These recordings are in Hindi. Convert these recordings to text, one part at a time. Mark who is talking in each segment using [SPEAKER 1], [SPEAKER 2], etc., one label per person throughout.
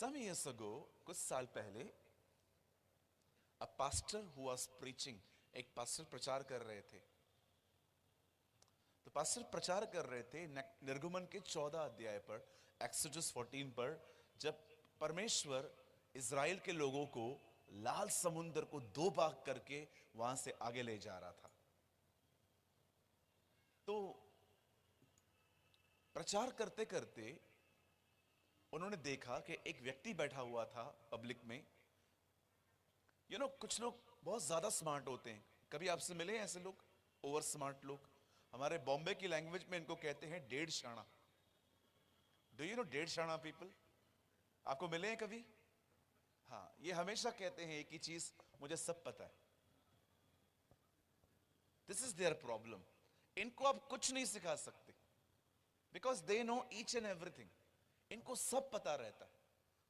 [SPEAKER 1] Some years ago, कुछ साल पहले, a pastor who was preaching, एक पास्टर प्रचार कर रहे थे। तो पास्टर प्रचार कर रहे थे निर्गमन के 14 अध्याय पर, एक्सोडस 14 पर, जब परमेश्वर इज़राइल के लोगों को लाल समुद्र को दो भाग करके वहां से आगे ले जा रहा था। तो प्रचार करते करते उन्होंने देखा कि एक व्यक्ति बैठा हुआ था पब्लिक में। कुछ लोग बहुत ज्यादा स्मार्ट होते हैं। कभी आपसे मिले ऐसे लोग, ओवर स्मार्ट लोग? हमारे बॉम्बे की लैंग्वेज में इनको कहते हैं डेढ़ शाना। डू यू नो डेढ़ शाना पीपल? आपको मिले हैं कभी? हाँ, ये हमेशा कहते हैं एक ही चीज, मुझे सब पता है। This is their problem. इनको आप कुछ नहीं सिखा सकते, because they know each and everything. इनको सब पता रहता है।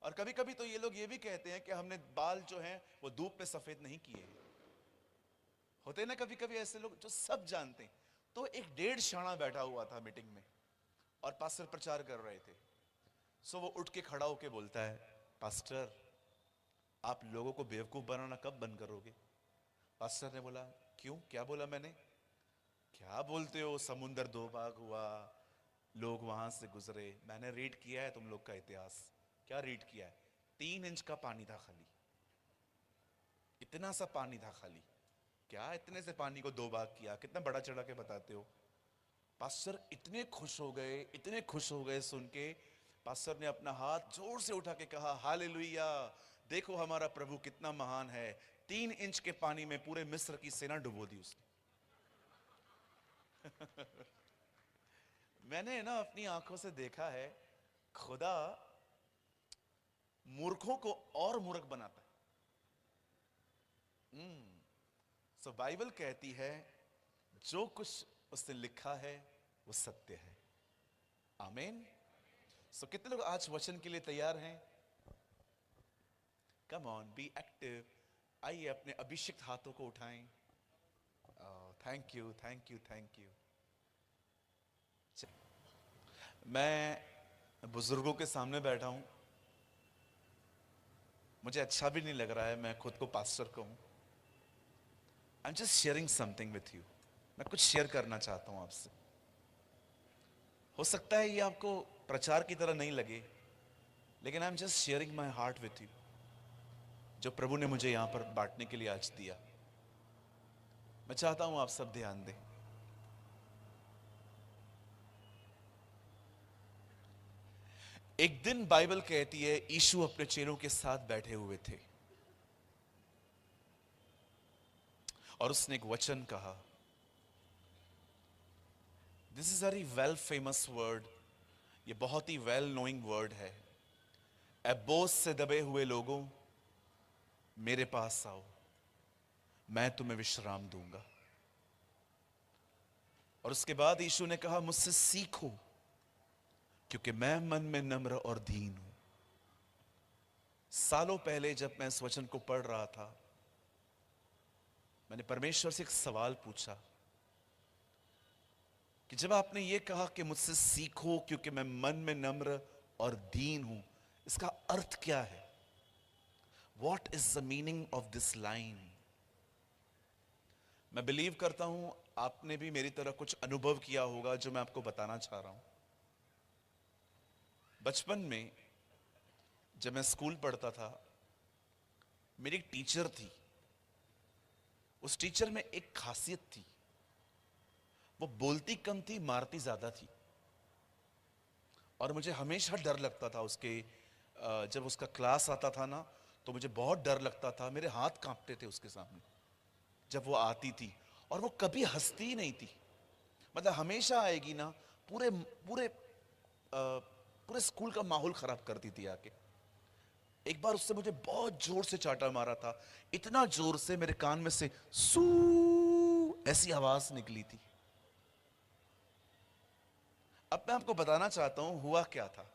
[SPEAKER 1] और कभी कभी तो ये लोग ये भी कहते हैं कि हमने बाल जो हैं वो धूप में सफेद नहीं किए। होते हैं ना कभी कभी ऐसे लोग जो सब जानते हैं। तो एक डेढ़ शाना बैठा हुआ था मीटिंग में और पास्टर प्रचार कर रहे थे। सो वो उठ के खड़ा होके बोलता है, पास्टर आप लोगों को बेवकूफ बनाना कब बंद करोगे? पास्टर ने बोला, क्यों, क्या बोला मैंने? क्या बोलते हो, समुंदर दो भाग हुआ, लोग वहां से गुजरे, मैंने रीड किया है तुम लोग का इतिहास। क्या रीड किया है? 3 इंच का पानी था खाली, इतना सा पानी था खाली। क्या इतने से पानी को दो भाग किया? कितना बड़ा चढ़ा के बताते हो। पास्टर इतने खुश हो गए, इतने खुश हो गए सुन के। पास्टर ने अपना हाथ जोर से उठा के कहा, हालेलुया, देखो हमारा प्रभु कितना महान है। 3 इंच के पानी में पूरे मिस्र की सेना डुबो दी उसने। मैंने ना अपनी आंखों से देखा है, खुदा मूर्खों को और मूर्ख बनाता है। सो बाइबल कहती है जो कुछ उसने लिखा है वो सत्य है। आमीन। सो कितने लोग आज वचन के लिए तैयार हैं? Come on, be active. आइए अपने अभिषिक्त हाथों को उठाएं। Thank you, thank you, thank you. मैं बुजुर्गों के सामने बैठा हूं, मुझे अच्छा भी नहीं लग रहा है मैं खुद को पास्टर कहूं। I am just sharing something with you. मैं कुछ शेयर करना चाहता हूं आपसे। हो सकता है ये आपको प्रचार की तरह नहीं लगे, लेकिन I am just sharing my heart with you, जो प्रभु ने मुझे यहां पर बांटने के लिए आज दिया। मैं चाहता हूं आप सब ध्यान दें। एक दिन बाइबल कहती है यीशु अपने चेलों के साथ बैठे हुए थे और उसने एक वचन कहा। This is very well famous word, ये बहुत ही वेल नोइंग वर्ड है। ए बोझ से दबे हुए लोगों, मेरे पास आओ, मैं तुम्हें विश्राम दूंगा। और उसके बाद यीशु ने कहा, मुझसे सीखो क्योंकि मैं मन में नम्र और दीन हूं। सालों पहले जब मैं इस वचन को पढ़ रहा था, मैंने परमेश्वर से एक सवाल पूछा कि जब आपने ये कहा कि मुझसे सीखो क्योंकि मैं मन में नम्र और दीन हूं, इसका अर्थ क्या है? What is the meaning of this line? मैं बिलीव करता हूं आपने भी मेरी तरह कुछ अनुभव किया होगा जो मैं आपको बताना चाह रहा हूं। बचपन में जब मैं स्कूल पढ़ता था, मेरी एक टीचर थी। उस टीचर में एक खासियत थी, वो बोलती कम थी, मारती ज्यादा थी। और मुझे हमेशा डर लगता था उसके, जब उसका क्लास आता था ना, तो मुझे बहुत डर लगता था। मेरे हाथ कांपते थे उसके सामने जब वो आती थी। और वो कभी हंसती ही नहीं थी, मतलब हमेशा आएगी ना, पूरे पूरे पूरे स्कूल का माहौल खराब करती थी आके। एक बार उससे मुझे बहुत जोर से चांटा मारा था, इतना जोर से मेरे कान में से सू ऐसी आवाज निकली थी। अब मैं आपको बताना चाहता हूं हुआ क्या था।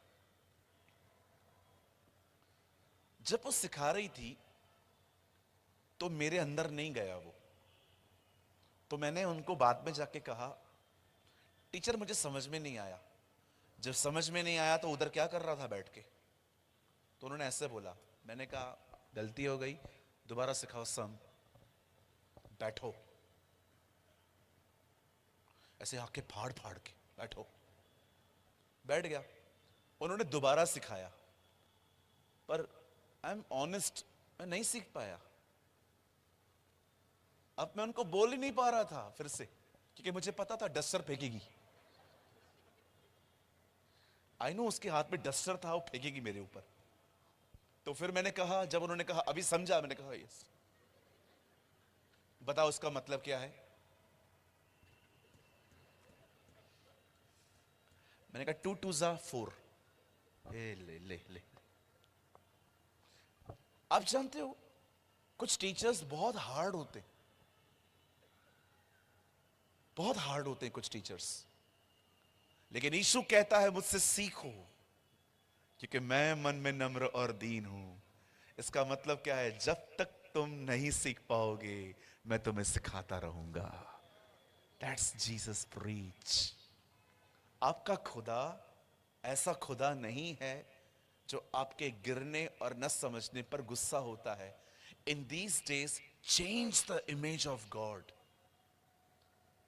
[SPEAKER 1] जब वो सिखा रही थी तो मेरे अंदर नहीं गया वो। तो मैंने उनको बाद में जाके कहा, टीचर मुझे समझ में नहीं आया। जब समझ में नहीं आया तो उधर क्या कर रहा था बैठ के? तो उन्होंने ऐसे बोला, मैंने कहा गलती हो गई, दोबारा सिखाओ सम। बैठो, ऐसे आंखें फाड़ फाड़ के बैठो। बैठ गया। उन्होंने दोबारा सिखाया, पर आई एम ऑनेस्ट, मैं नहीं सीख पाया। अब मैं उनको बोल ही नहीं पा रहा था फिर से, क्योंकि मुझे पता था डस्टर फेंकेगी। आई नो उसके हाथ में डस्टर था, वो फेंकेगी मेरे ऊपर। तो फिर मैंने कहा, जब उन्होंने कहा अभी समझा, मैंने कहा यस। बताओ उसका मतलब क्या है? मैंने कहा 2 2 जा 4। ले ले ले। आप जानते हो कुछ टीचर्स बहुत हार्ड होते, बहुत हार्ड होते हैं कुछ टीचर्स, लेकिन यीशु कहता है मुझसे सीखो, क्योंकि मैं मन में नम्र और दीन हूं। इसका मतलब क्या है? जब तक तुम नहीं सीख पाओगे, मैं तुम्हें सिखाता रहूंगा। That's Jesus preach. आपका खुदा ऐसा खुदा नहीं है जो आपके गिरने और न समझने पर गुस्सा होता है। In these days change the image of God.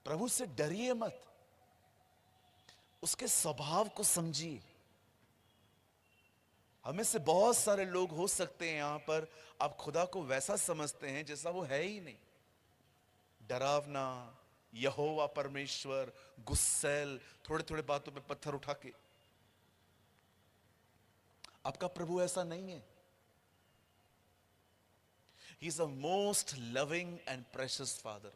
[SPEAKER 1] प्रभु से डरिए मत, उसके स्वभाव को समझिए। हमें से बहुत सारे लोग हो सकते हैं यहां पर, आप खुदा को वैसा समझते हैं जैसा वो है ही नहीं। डरावना, यहोवा परमेश्वर, गुस्सैल, थोड़े थोड़े बातों पे पत्थर उठा के। आपका प्रभु ऐसा नहीं है। He is a most loving and precious father.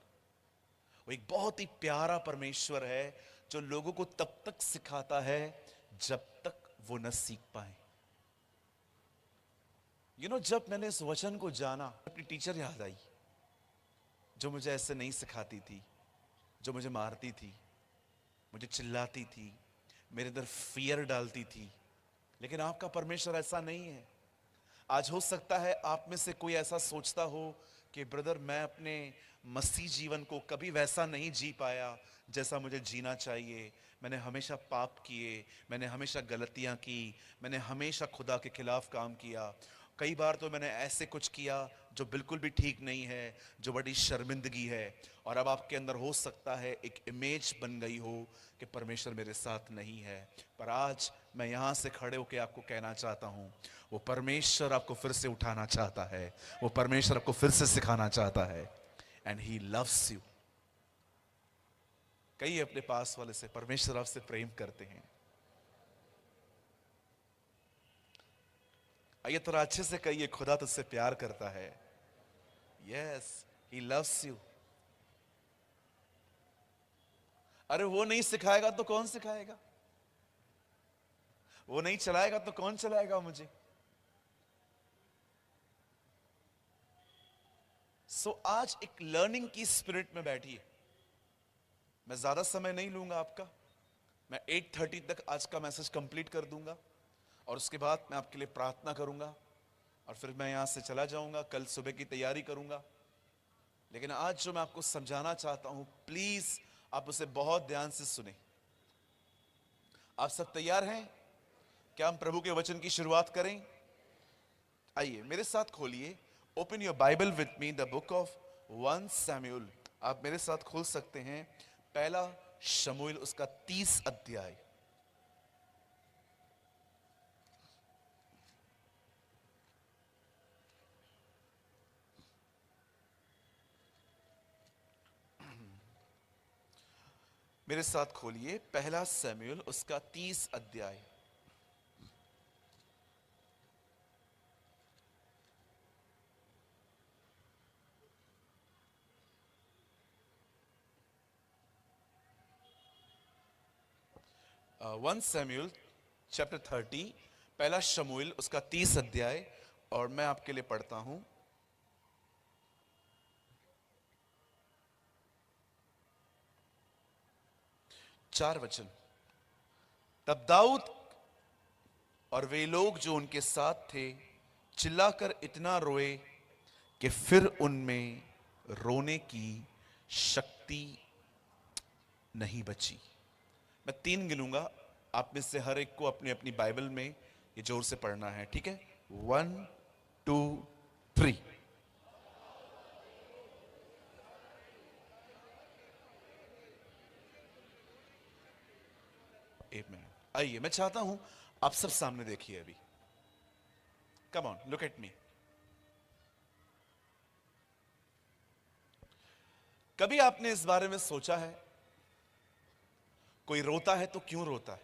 [SPEAKER 1] वो एक बहुत ही प्यारा परमेश्वर है, जो लोगों को तब तक सिखाता है जब तक वो न सीख पाए। जब मैंने इस वचन को जाना, अपनी टीचर याद आई, जो मुझे ऐसे नहीं सिखाती थी, जो मुझे मारती थी, मुझे चिल्लाती थी, मेरे अंदर फियर डालती थी। लेकिन आपका परमेश्वर ऐसा नहीं है। आज हो सकता है आप में से कोई ऐसा सोचता हो कि ब्रदर, मैं अपने मसीह जीवन को कभी वैसा नहीं जी पाया जैसा मुझे जीना चाहिए। मैंने हमेशा पाप किए, मैंने हमेशा गलतियां की, मैंने हमेशा खुदा के खिलाफ काम किया। कई बार तो मैंने ऐसे कुछ किया जो बिल्कुल भी ठीक नहीं है, जो बड़ी शर्मिंदगी है। और अब आपके अंदर हो सकता है एक इमेज बन गई हो कि परमेश्वर मेरे साथ नहीं है। पर आज मैं यहाँ से खड़े होकर आपको कहना चाहता हूँ, वो परमेश्वर आपको फिर से उठाना चाहता है, वो परमेश्वर आपको फिर से सिखाना चाहता है। And he loves you. कहिए अपने पास वाले से, परमेश्वर आपसे प्रेम करते हैं। आइए थोड़ा अच्छे से कहिए, खुदा तुझसे प्यार करता है। Yes, he loves you. अरे वो नहीं सिखाएगा तो कौन सिखाएगा? वो नहीं चलाएगा तो कौन चलाएगा मुझे? आज एक लर्निंग की स्पिरिट में बैठिए। मैं ज्यादा समय नहीं लूंगा आपका। मैं 8:30 तक आज का मैसेज कंप्लीट कर दूंगा, और उसके बाद मैं आपके लिए प्रार्थना करूंगा, और फिर मैं यहां से चला जाऊंगा, कल सुबह की तैयारी करूंगा। लेकिन आज जो मैं आपको समझाना चाहता हूं, प्लीज आप उसे बहुत ध्यान से सुने। आप सब तैयार हैं? क्या हम प्रभु के वचन की शुरुआत करें? आइए मेरे साथ खोलिए, open your Bible with me, the book of 1 Samuel. आप मेरे साथ खोल सकते हैं पहला शमूएल, उसका 30 अध्याय। मेरे साथ खोलिए पहला शमूएल, उसका 30 अध्याय। वन सैमुएल चैप्टर 30, पहला शमूएल उसका 30 अध्याय, और मैं आपके लिए पढ़ता हूं। चार वचन। तब दाऊद और वे लोग जो उनके साथ थे चिल्लाकर इतना रोए कि फिर उनमें रोने की शक्ति नहीं बची। मैं 3 गिनूंगा, आप में से हर एक को अपनी अपनी बाइबल में ये जोर से पढ़ना है, ठीक है? 1 2 3। एक मिनट, आइए मैं चाहता हूं आप सब सामने देखिए अभी। Come on, look at me. कभी आपने इस बारे में सोचा है, कोई रोता है तो क्यों रोता है?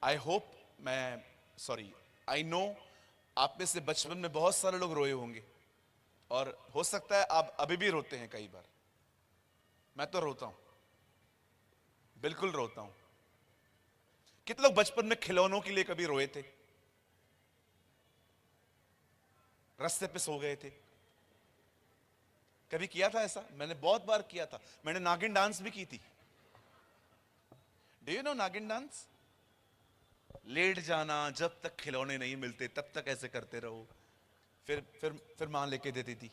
[SPEAKER 1] आई होप, मैं सॉरी, आई नो आप में से बचपन में बहुत सारे लोग रोए होंगे और हो सकता है आप अभी भी रोते हैं कई बार। मैं तो रोता हूं, बिल्कुल रोता हूं। कितने लोग बचपन में खिलौनों के लिए कभी रोए थे? रास्ते पे सो गए थे? कभी किया था ऐसा? मैंने बहुत बार किया था। मैंने नागिन डांस भी की थी। डू यू नो नागिन डांस? लेट जाना, जब तक खिलौने नहीं मिलते तब तक ऐसे करते रहो, फिर मां लेके देती थी।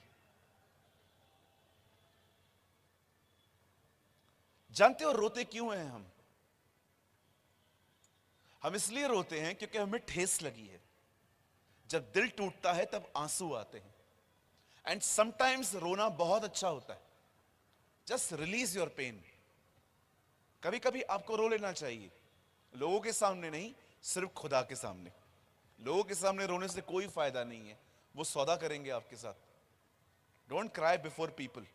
[SPEAKER 1] जानते हो रोते क्यों हैं हम? हम इसलिए रोते हैं क्योंकि हमें ठेस लगी है। जब दिल टूटता है तब आंसू आते हैं। एंड समटाइम्स रोना बहुत अच्छा होता है। Just release your pen. कभी कभी आपको रो लेना चाहिए, लोगों के सामने नहीं, सिर्फ खुदा के सामने। लोगों के सामने रोने से कोई फायदा नहीं है, वो सौदा करेंगे आपके साथ। Don't cry before people.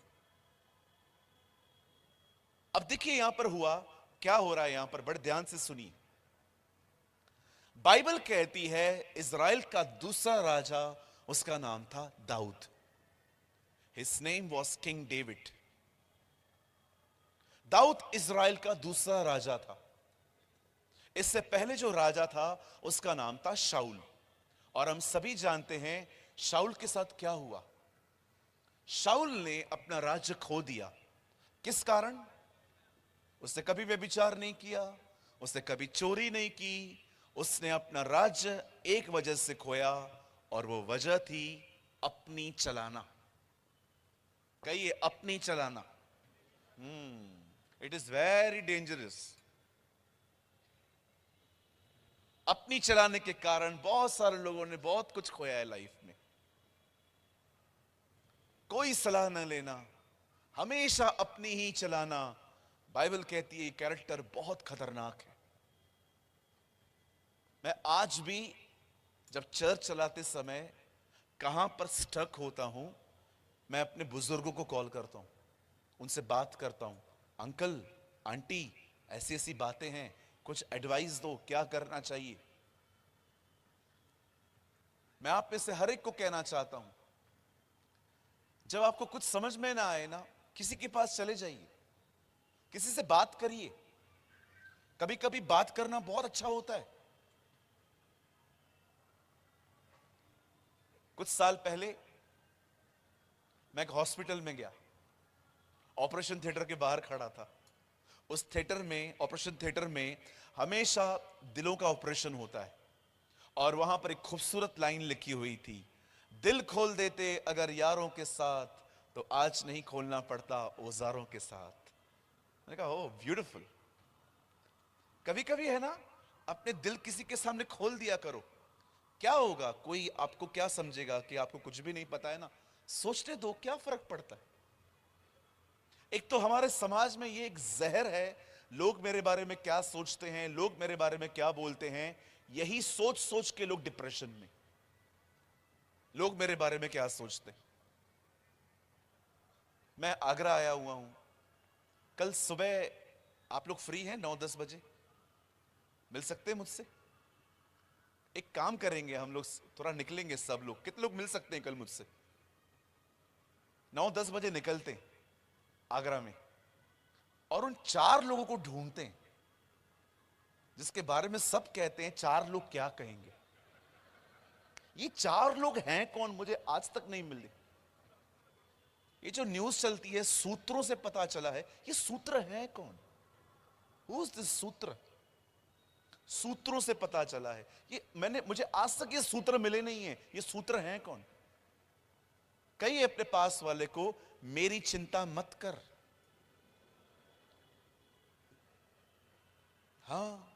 [SPEAKER 1] अब देखिए यहां पर हुआ क्या हो रहा है, यहां पर बड़े ध्यान से सुनिए। बाइबल कहती है इज़राइल का दूसरा राजा, उसका नाम था Dawood. His name was king David. Dawood Israel का दूसरा राजा था। इससे पहले जो राजा था उसका नाम था शाऊल। और हम सभी जानते हैं शाऊल के साथ क्या हुआ। शाऊल ने अपना राज्य खो दिया। किस कारण? उसने कभी व्यभिचार नहीं किया, उसने कभी चोरी नहीं की। उसने अपना राज्य एक वजह से खोया, और वो वजह थी अपनी चलाना। कहिए अपनी चलाना। It is very dangerous. अपनी चलाने के कारण बहुत सारे लोगों ने बहुत कुछ खोया है लाइफ में। कोई सलाह न लेना, हमेशा अपनी ही चलाना। बाइबल कहती है कैरेक्टर बहुत खतरनाक है। मैं आज भी जब चर्च चलाते समय कहां पर स्टक होता हूं, मैं अपने बुजुर्गों को कॉल करता हूं, उनसे बात करता हूं। अंकल, आंटी, ऐसी ऐसी बातें हैं, कुछ एडवाइस दो, क्या करना चाहिए। मैं आप में से हर एक को कहना चाहता हूं, जब आपको कुछ समझ में ना आए ना, किसी के पास चले जाइए, किसी से बात करिए। कभी कभी बात करना बहुत अच्छा होता है। कुछ साल पहले मैं एक हॉस्पिटल में गया, ऑपरेशन थिएटर के बाहर खड़ा था। उस थिएटर में, ऑपरेशन थिएटर में हमेशा दिलों का ऑपरेशन होता है, और वहां पर एक खूबसूरत लाइन लिखी हुई थी, दिल खोल देते अगर यारों के साथ, तो आज नहीं खोलना पड़ता औजारों के साथ। मैंने कहा ओ ब्यूटीफुल। कभी कभी है ना, अपने दिल किसी के सामने खोल दिया करो। क्या होगा, कोई आपको क्या समझेगा कि आपको कुछ भी नहीं पता है ना। सोचने दो, क्या फर्क पड़ता है। एक तो हमारे समाज में ये एक जहर है, लोग मेरे बारे में क्या सोचते हैं, लोग मेरे बारे में क्या बोलते हैं, यही सोच सोच के लोग डिप्रेशन में। लोग मेरे बारे में क्या सोचते हैं। मैं आगरा आया हुआ हूं, कल सुबह आप लोग फ्री हैं? 9-10 बजे मिल सकते हैं मुझसे? एक काम करेंगे हम लोग, थोड़ा निकलेंगे सब लोग। कितने लोग मिल सकते हैं कल मुझसे? 9-10 बजे निकलते हैं आगरा में, और उन 4 लोगों को ढूंढते हैं जिसके बारे में सब कहते हैं 4 लोग क्या कहेंगे। ये 4 लोग हैं कौन, मुझे आज तक नहीं मिले। ये जो न्यूज चलती है, सूत्रों से पता चला है, ये सूत्र है कौन? हु इज दिस सूत्र? सूत्रों से पता चला है। ये मुझे आज तक ये सूत्र मिले नहीं है। ये सूत्र हैं कौन? कहिए अपने पास वाले को, मेरी चिंता मत कर। हाँ,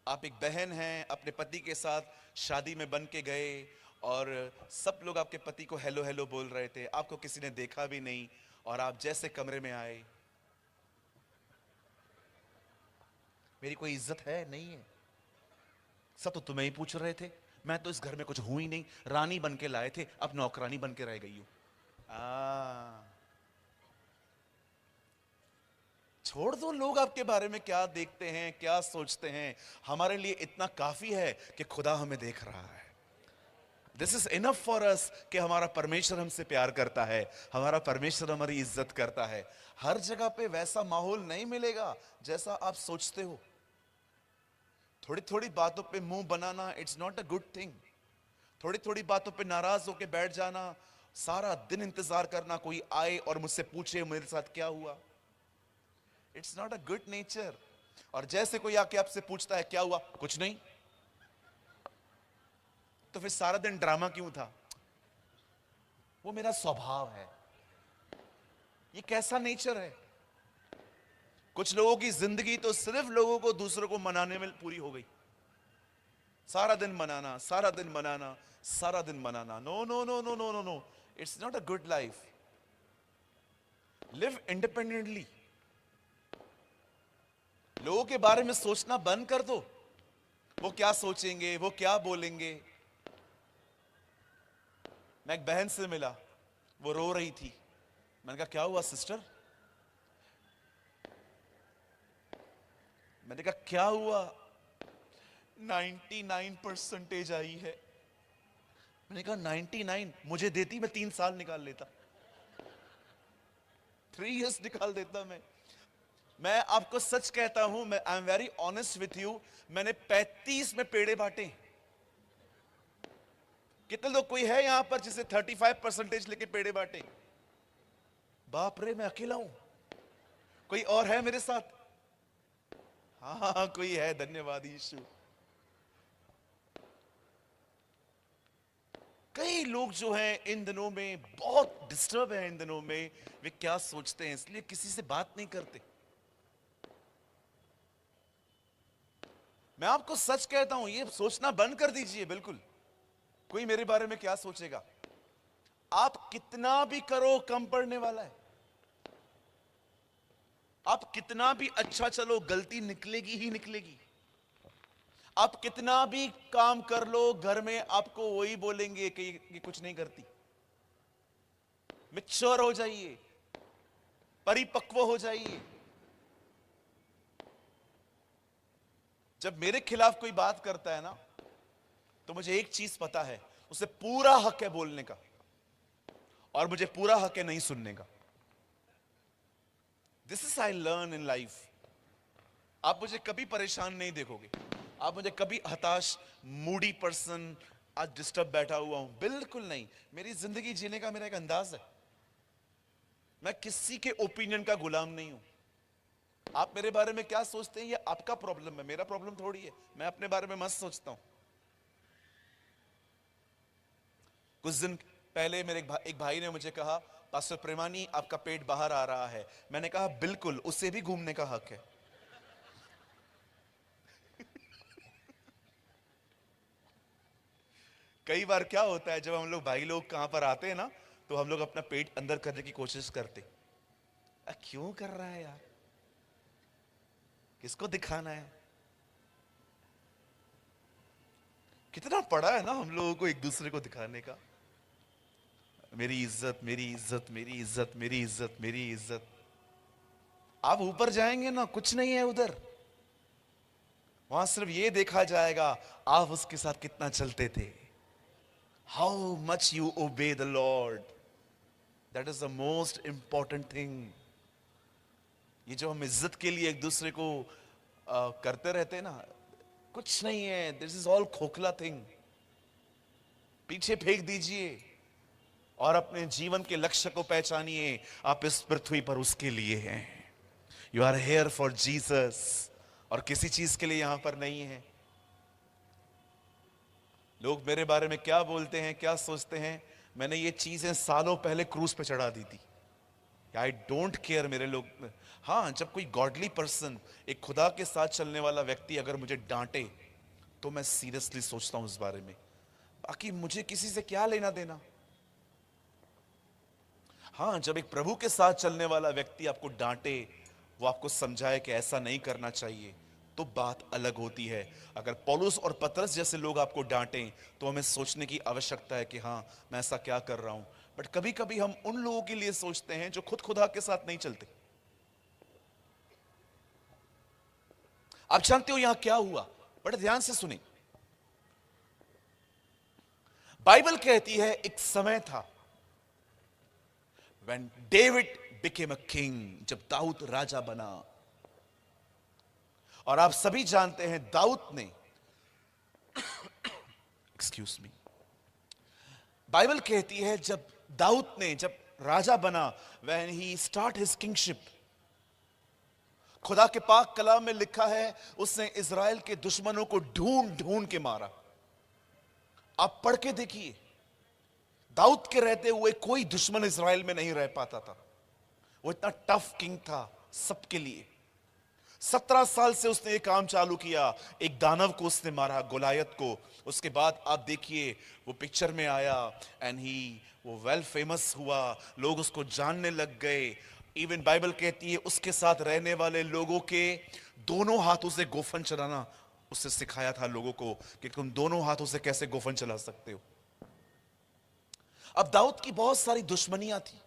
[SPEAKER 1] आप एक बहन हैं, अपने पति के साथ शादी में बन के गए और सब लोग आपके पति को हेलो हेलो बोल रहे थे, आपको किसी ने देखा भी नहीं, और आप जैसे कमरे में आए, मेरी कोई इज्जत है नहीं है, सब तो तुम्हें ही पूछ रहे थे, मैं तो इस घर में कुछ हूं ही नहीं, रानी बन के लाए थे, अब नौकरानी बन के रह गई हूं। छोड़ दो लोग आपके बारे में क्या देखते हैं, क्या सोचते हैं, हमारे लिए इतना काफी है कि खुदा हमें देख रहा है। This is enough for us कि हमारा परमेश्वर हमसे प्यार करता है, हमारा परमेश्वर हमारी इज्जत करता है। हर जगह पे वैसा माहौल नहीं मिलेगा जैसा आप सोचते हो। थोड़ी थोड़ी बातों पे मुंह बनाना, it's not a good thing. थोड़ी थोड़ी बातों पे नाराज होकर बैठ जाना, सारा दिन इंतजार करना कोई आए और मुझसे पूछे मेरे साथ क्या हुआ, it's not a good nature. और जैसे कोई आके आपसे पूछता है क्या हुआ, कुछ नहीं, तो फिर सारा दिन ड्रामा क्यों था? वो मेरा स्वभाव है। ये कैसा नेचर है? कुछ लोगों की जिंदगी तो सिर्फ लोगों को, दूसरों को मनाने में पूरी हो गई। सारा दिन मनाना, सारा दिन मनाना, सारा दिन मनाना। No no no no no no no, it's not a good life. Live independently. लोगों के बारे में सोचना बंद कर दो, वो क्या सोचेंगे, वो क्या बोलेंगे। मैं एक बहन से मिला, वो रो रही थी। मैंने कहा क्या हुआ सिस्टर? मैंने कहा क्या हुआ? 99% आई है। मैंने कहा 99? मुझे देती मैं 3 साल निकाल लेता, 3 years निकाल देता। मैं आपको सच कहता हूं, मैं I am very honest with you, मैंने 35 में पेड़े बांटे। कितने लोग, कोई है यहां पर जिसे 35% लेके पेड़े बांटे? बाप रे, मैं अकेला हूं। कोई और है मेरे साथ? हाँ हाँ हाँ, कोई है, धन्यवाद यीशु। कई लोग जो हैं इन दिनों में बहुत डिस्टर्ब हैं, इन दिनों में वे क्या सोचते हैं, इसलिए किसी से बात नहीं करते। मैं आपको सच कहता हूं, ये सोचना बंद कर दीजिए बिल्कुल, कोई मेरे बारे में क्या सोचेगा। आप कितना भी करो कम पड़ने वाला है। आप कितना भी अच्छा चलो, गलती निकलेगी ही निकलेगी। आप कितना भी काम कर लो, घर में आपको वही बोलेंगे कि ये कुछ नहीं करती। मैच्योर हो जाइए, परिपक्व हो जाइए। जब मेरे खिलाफ कोई बात करता है ना, तो मुझे एक चीज पता है, उसे पूरा हक है बोलने का, और मुझे पूरा हक है नहीं सुनने का। This is I learn in life. आप मुझे कभी परेशान नहीं देखोगे, आप मुझे कभी हताश, मूडी पर्सन, आज डिस्टर्ब बैठा हुआ हूं, बिल्कुल नहीं। मेरी जिंदगी जीने का मेरा एक अंदाज है। मैं किसी के ओपिनियन का गुलाम नहीं हूं। आप मेरे बारे में क्या सोचते हैं ये आपका प्रॉब्लम है, मेरा प्रॉब्लम थोड़ी है। मैं अपने बारे में मस्त सोचता हूं। कुछ दिन पहले मेरे एक भाई ने मुझे कहा, पास्टर प्रेमानी आपका पेट बाहर आ रहा है। मैंने कहा बिल्कुल, उसे भी घूमने का हक है। कई बार क्या होता है, जब हम लोग भाई लोग कहां पर आते हैं ना, तो हम लोग अपना पेट अंदर करने की कोशिश करते। क्यों कर रहा है यार, किसको दिखाना है? कितना पड़ा है ना हम लोगों को एक दूसरे को दिखाने का। मेरी इज्जत, मेरी इज्जत, मेरी इज्जत, मेरी इज्जत, मेरी इज्जत। आप ऊपर जाएंगे ना, कुछ नहीं है उधर। वहां सिर्फ ये देखा जाएगा आप उसके साथ कितना चलते थे। How much you obey the Lord, that is the most important thing. ये जो हम इज्जत के लिए एक दूसरे को करते रहते हैं ना, कुछ नहीं है। दिस इज ऑल खोखला थिंग। पीछे फेंक दीजिए और अपने जीवन के लक्ष्य को पहचानिए। आप इस पृथ्वी पर उसके लिए हैं। You are here for Jesus, और किसी चीज के लिए यहां पर नहीं है। लोग मेरे बारे में क्या बोलते हैं, क्या सोचते हैं, मैंने ये चीजें सालों पहले क्रूज पे चढ़ा दी थी। आई डोंट केयर मेरे लोग। हाँ, जब कोई गॉडली पर्सन, एक खुदा के साथ चलने वाला व्यक्ति अगर मुझे डांटे तो मैं सीरियसली सोचता हूं इस बारे में, बाकी मुझे किसी से क्या लेना देना। हाँ, जब एक प्रभु के साथ चलने वाला व्यक्ति आपको डांटे, वो आपको समझाए कि ऐसा नहीं करना चाहिए, तो बात अलग होती है। अगर पौलुस और पतरस जैसे लोग आपको डांटें तो हमें सोचने की आवश्यकता है कि हाँ, मैं ऐसा क्या कर रहा हूं। बट कभी कभी हम उन लोगों के लिए सोचते हैं जो खुद खुदा के साथ नहीं चलते। आप जानते हो यहां क्या हुआ? बड़े ध्यान से सुने। बाइबल कहती है एक समय था when David became a king, जब दाऊद राजा बना। और आप सभी जानते हैं दाऊद ने, एक्सक्यूज मी, बाइबल कहती है जब दाऊद ने जब राजा बना, when he start his kingship, खुदा के पाक कलाम में लिखा है उसने इजराइल के दुश्मनों को ढूंढ ढूंढ के मारा। आप पढ़ के देखिए, दाऊद के रहते हुए कोई दुश्मन इजराइल में नहीं रह पाता था। वो इतना टफ किंग था सबके लिए। 17 साल से उसने ये काम चालू किया। एक दानव को उसने मारा, गोलायत को। उसके बाद आप देखिए वो पिक्चर में आया एंड वो वेल फेमस हुआ, लोग उसको जानने लग गए। इवन बाइबल कहती है उसके साथ रहने वाले लोगों के दोनों हाथों से गोफन चलाना उससे सिखाया था लोगों को कि तुम दोनों हाथों से कैसे गोफन चला सकते हो। अब दाऊद की बहुत सारी दुश्मनियां थी।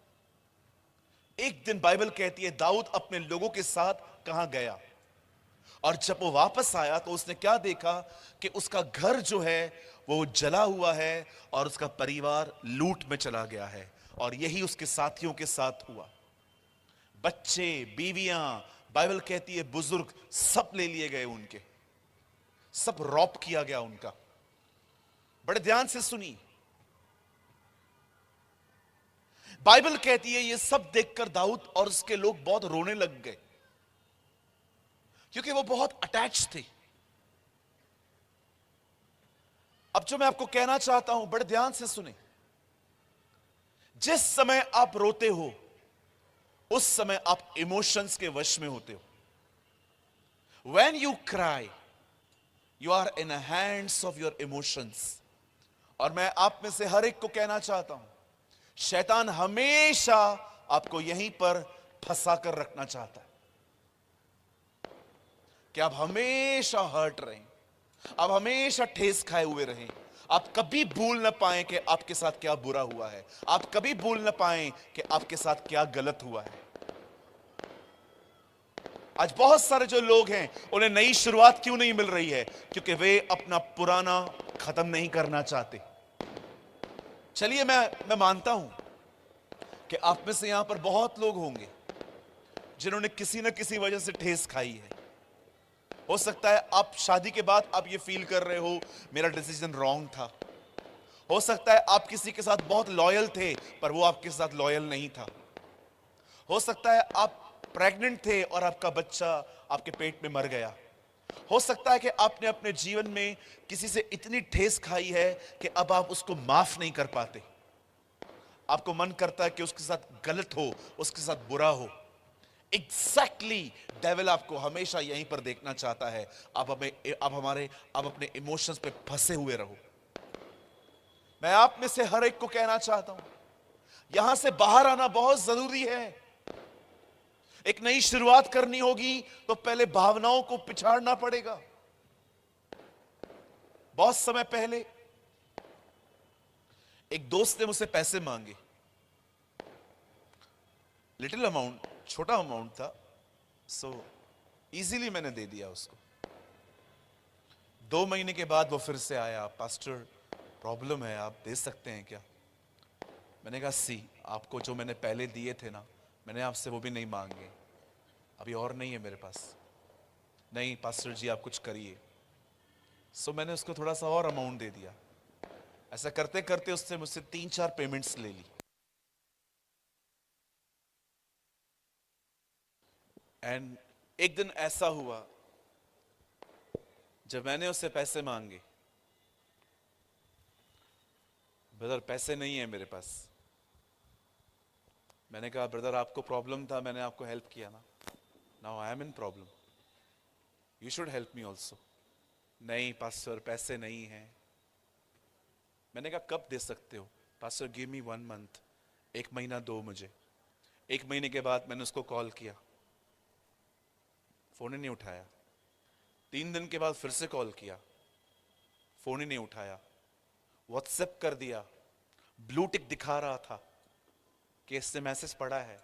[SPEAKER 1] एक दिन बाइबल कहती है दाऊद अपने लोगों के साथ कहां गया, और जब वो वापस आया तो उसने क्या देखा कि उसका घर जो है वो जला हुआ है और उसका परिवार लूट में चला गया है। और यही उसके साथियों के साथ हुआ। बच्चे, बीवियां, बाइबल कहती है बुजुर्ग, सब ले लिए गए उनके, सब रॉप किया गया उनका। बड़े ध्यान से सुनिए, बाइबल कहती है ये सब देखकर दाऊद और उसके लोग बहुत रोने लग गए, क्योंकि वो बहुत अटैच थे। अब जो मैं आपको कहना चाहता हूं, बड़े ध्यान से सुने, जिस समय आप रोते हो उस समय आप इमोशंस के वश में होते हो। When you cry, you are in the hands of your emotions। और मैं आप में से हर एक को कहना चाहता हूं, शैतान हमेशा आपको यहीं पर फंसा कर रखना चाहता है कि आप हमेशा हर्ट रहें, आप हमेशा ठेस खाए हुए रहें, आप कभी भूल न पाएं कि आपके साथ क्या बुरा हुआ है, आप कभी भूल न पाएं कि आपके साथ क्या गलत हुआ है। आज बहुत सारे जो लोग हैं उन्हें नई शुरुआत क्यों नहीं मिल रही है? क्योंकि वे अपना पुराना खत्म नहीं करना चाहते। चलिए मैं मानता हूं कि आप में से यहां पर बहुत लोग होंगे जिन्होंने किसी न किसी वजह से ठेस खाई है। हो सकता है आप शादी के बाद आप ये फील कर रहे हो मेरा डिसीजन रॉन्ग था। हो सकता है आप किसी के साथ बहुत लॉयल थे पर वो आपके साथ लॉयल नहीं था। हो सकता है आप प्रेग्नेंट थे और आपका बच्चा आपके पेट में मर गया। हो सकता है कि आपने अपने जीवन में किसी से इतनी ठेस खाई है कि अब आप उसको माफ नहीं कर पाते। आपको मन करता है कि उसके साथ गलत हो, उसके साथ बुरा हो। एग्जैक्टली डेविल आपको हमेशा यहीं पर देखना चाहता है। आप अपने इमोशंस पे फंसे हुए रहो। मैं आप में से हर एक को कहना चाहता हूं, यहां से बाहर आना बहुत जरूरी है। एक नई शुरुआत करनी होगी तो पहले भावनाओं को पिछाड़ना पड़ेगा। बहुत समय पहले एक दोस्त ने मुझसे पैसे मांगे, लिटिल अमाउंट, छोटा अमाउंट था, सो इजीली मैंने दे दिया उसको। 2 महीने के बाद वो फिर से आया, पास्टर प्रॉब्लम है, आप दे सकते हैं क्या? मैंने कहा आपको जो मैंने पहले दिए थे ना, मैंने आपसे वो भी नहीं मांगे, अभी और नहीं है मेरे पास। नहीं पास्टर जी आप कुछ करिए। सो मैंने उसको थोड़ा सा और अमाउंट दे दिया। ऐसा करते करते उसने मुझसे 3-4 पेमेंट्स ले ली। एंड एक दिन ऐसा हुआ जब मैंने उससे पैसे मांगे, ब्रदर पैसे नहीं है मेरे पास, मैंने कहा ब्रदर आपको प्रॉब्लम था, मैंने आपको हेल्प किया ना, now I am in problem, you should help me also. नहीं पास्टर पैसे नहीं हैं। मैंने कहा कब दे सकते हो? पास्टर गिव मी 1 मंथ, 1 महीना दो मुझे। 1 महीने के बाद मैंने उसको कॉल किया, फोन ही नहीं उठाया। 3 दिन के बाद फिर से कॉल किया, फोन ही नहीं उठाया। व्हाट्सएप कर दिया, ब्लू टिक दिखा रहा था कि इससे मैसेज पड़ा है,